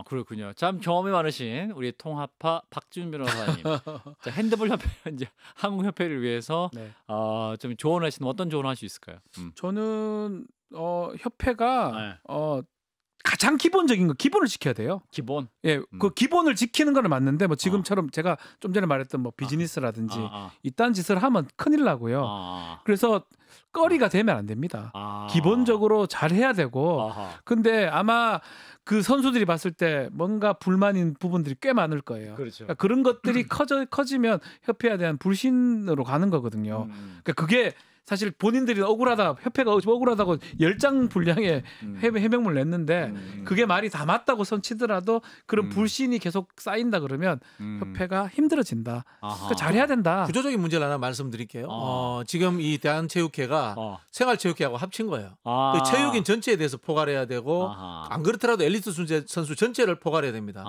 [SPEAKER 1] 그렇군요. 참 경험이 많으신 우리 통합파 박지훈 변호사님. 자, 핸드볼 협회 이제 한국 협회를 위해서 좀 조언하시는 어떤 조언을 할 수 있을까요?
[SPEAKER 2] 저는 협회가 가장 기본적인 거 기본을 지켜야 돼요.
[SPEAKER 1] 기본.
[SPEAKER 2] 예, 그 기본을 지키는 거는 맞는데 뭐 지금처럼 제가 좀 전에 말했던 뭐 비즈니스라든지 이딴 짓을 하면 큰일 나고요. 그래서 꺼리가 되면 안 됩니다. 기본적으로 잘 해야 되고. 근데 아마 그 선수들이 봤을 때 뭔가 불만인 부분들이 꽤 많을 거예요.
[SPEAKER 1] 그렇죠.
[SPEAKER 2] 그러니까 그런 것들이 커지면 협회에 대한 불신으로 가는 거거든요. 그러니까 그게 사실 본인들이 억울하다, 협회가 억울하다고 10장 분량의 해명을 냈는데 그게 말이 다 맞다고 선치더라도 그런 불신이 계속 쌓인다 그러면 협회가 힘들어진다. 그러니까 잘해야 된다.
[SPEAKER 3] 구조적인 문제를 하나 말씀드릴게요. 지금 이 대한체육회가 생활체육회하고 합친 거예요. 그 체육인 전체에 대해서 포괄해야 되고 안 그렇더라도 엘리트 선수 전체를 포괄해야 됩니다.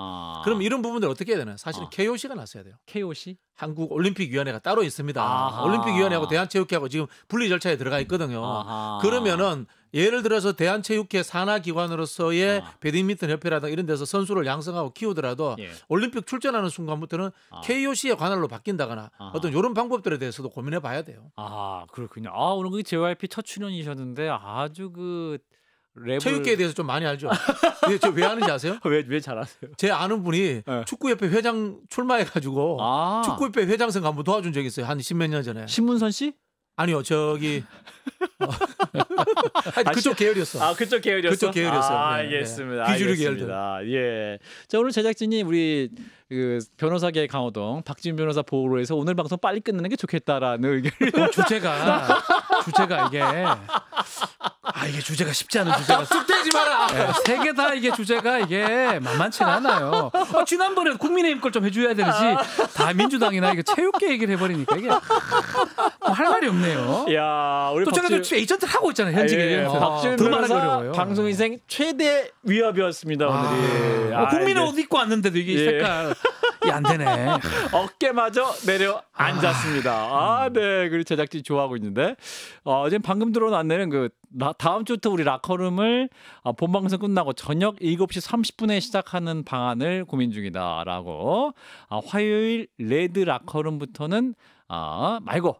[SPEAKER 3] 그럼 이런 부분들 어떻게 해야 되나요? 사실은 KOC가 났어야 돼요.
[SPEAKER 1] KOC?
[SPEAKER 3] 한국올림픽위원회가 따로 있습니다. 올림픽위원회하고 대한체육회하고 지금 분리 절차에 들어가 있거든요. 그러면은 예를 들어서 대한체육회 산하기관으로서의 배드민턴 협회라든가 이런 데서 선수를 양성하고 키우더라도 올림픽 출전하는 순간부터는 KOC의 관할로 바뀐다거나 어떤 이런 방법들에 대해서도 고민해 봐야 돼요.
[SPEAKER 1] 그렇군요. 오늘 그 JYP 첫 출연이셨는데 아주 그 랩을...
[SPEAKER 3] 체육계에 대해서 좀 많이 알죠. 왜 아는지 아세요?
[SPEAKER 1] 왜 잘 아세요?
[SPEAKER 3] 제 아는 분이 축구협회 회장 출마해가지고 축구협회 회장 선거 한번 도와준 적이 있어요. 한 10몇 년 전에.
[SPEAKER 1] 신문선 씨?
[SPEAKER 3] 아니요, 저기 그쪽 계열이었어.
[SPEAKER 1] 그쪽 계열이었어.
[SPEAKER 3] 그쪽 계열이었어요.
[SPEAKER 1] 알겠습니다.
[SPEAKER 3] 비주류 계열들.
[SPEAKER 1] 예. 자, 오늘 제작진이 우리 그 변호사계 강호동 박지훈 변호사 보호로 해서 오늘 방송 빨리 끝내는 게 좋겠다라는 의견을.
[SPEAKER 2] 주제가 이게 이게 주제가 쉽지 않은 주제가.
[SPEAKER 3] 쑥대지 마라.
[SPEAKER 2] 세 개 다 이게 주제가 이게 만만치가 않아요. 지난번에 국민의힘 걸 좀 해줘야 되지. 다 민주당이나 이게 체육계 얘기를 해버리니까 이게 할 말이 없네요.
[SPEAKER 1] 야, 우리
[SPEAKER 2] 또 제가 에이전트를 하고 있잖아요. 현직에.
[SPEAKER 1] 박지훈 변호사 방송 인생 최대 위협이었습니다. 오늘이.
[SPEAKER 2] 국민의 옷 입고 왔는데도 이게 색깔. 안 되네.
[SPEAKER 1] 어깨마저 내려 앉았습니다. 아, 네. 그리고 제작진이 좋아하고 있는데 지금 방금 들어왔네는 그 다음 주부터 우리 라커룸을 본방송 끝나고 저녁 7시 30분에 시작하는 방안을 고민 중이다라고. 화요일 레드 라커룸부터는 말고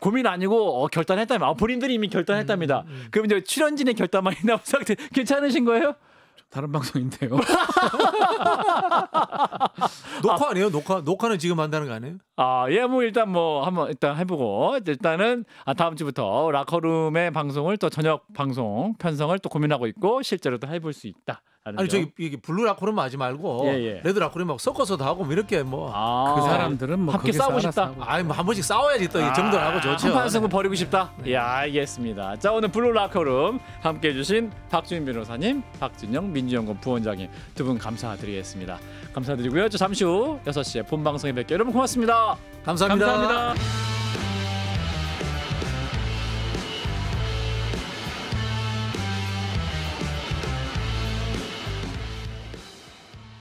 [SPEAKER 1] 고민 아니고 결단했다며. 본인들이 이미 결단했답니다. 그럼 이제 출연진의 결단만 나온 상태. 괜찮으신 거예요?
[SPEAKER 2] 다른 방송인데요.
[SPEAKER 3] 녹화 아니에요? 녹화는 지금 한다는 거 아니에요?
[SPEAKER 1] 예, 뭐 일단 한번 일단 해보고 일단은 다음 주부터 라커룸의 방송을 또 저녁 방송 편성을 또 고민하고 있고 실제로 또 해볼 수 있다.
[SPEAKER 3] 아니 저기 이게 블루 라커룸 하지 말고 레드 라커룸하고 섞어서도 하고 뭐 이렇게 뭐
[SPEAKER 2] 그 사람들은 뭐
[SPEAKER 1] 함께 싸우고 싶다.
[SPEAKER 3] 아니 뭐 한 번씩 싸워야지 또 이 정도는 하고 좋죠.
[SPEAKER 1] 한판 승부 벌이고 싶다. 예, 알겠습니다. 자, 오늘 블루 라커룸 함께 해주신 박주민 변호사님, 박진영 민주연구원 부원장님 두 분 감사드리겠습니다. 감사드리고요. 저 잠시 후 6시에 본 방송에 뵐게요. 여러분 고맙습니다.
[SPEAKER 3] 감사합니다.
[SPEAKER 1] 감사합니다.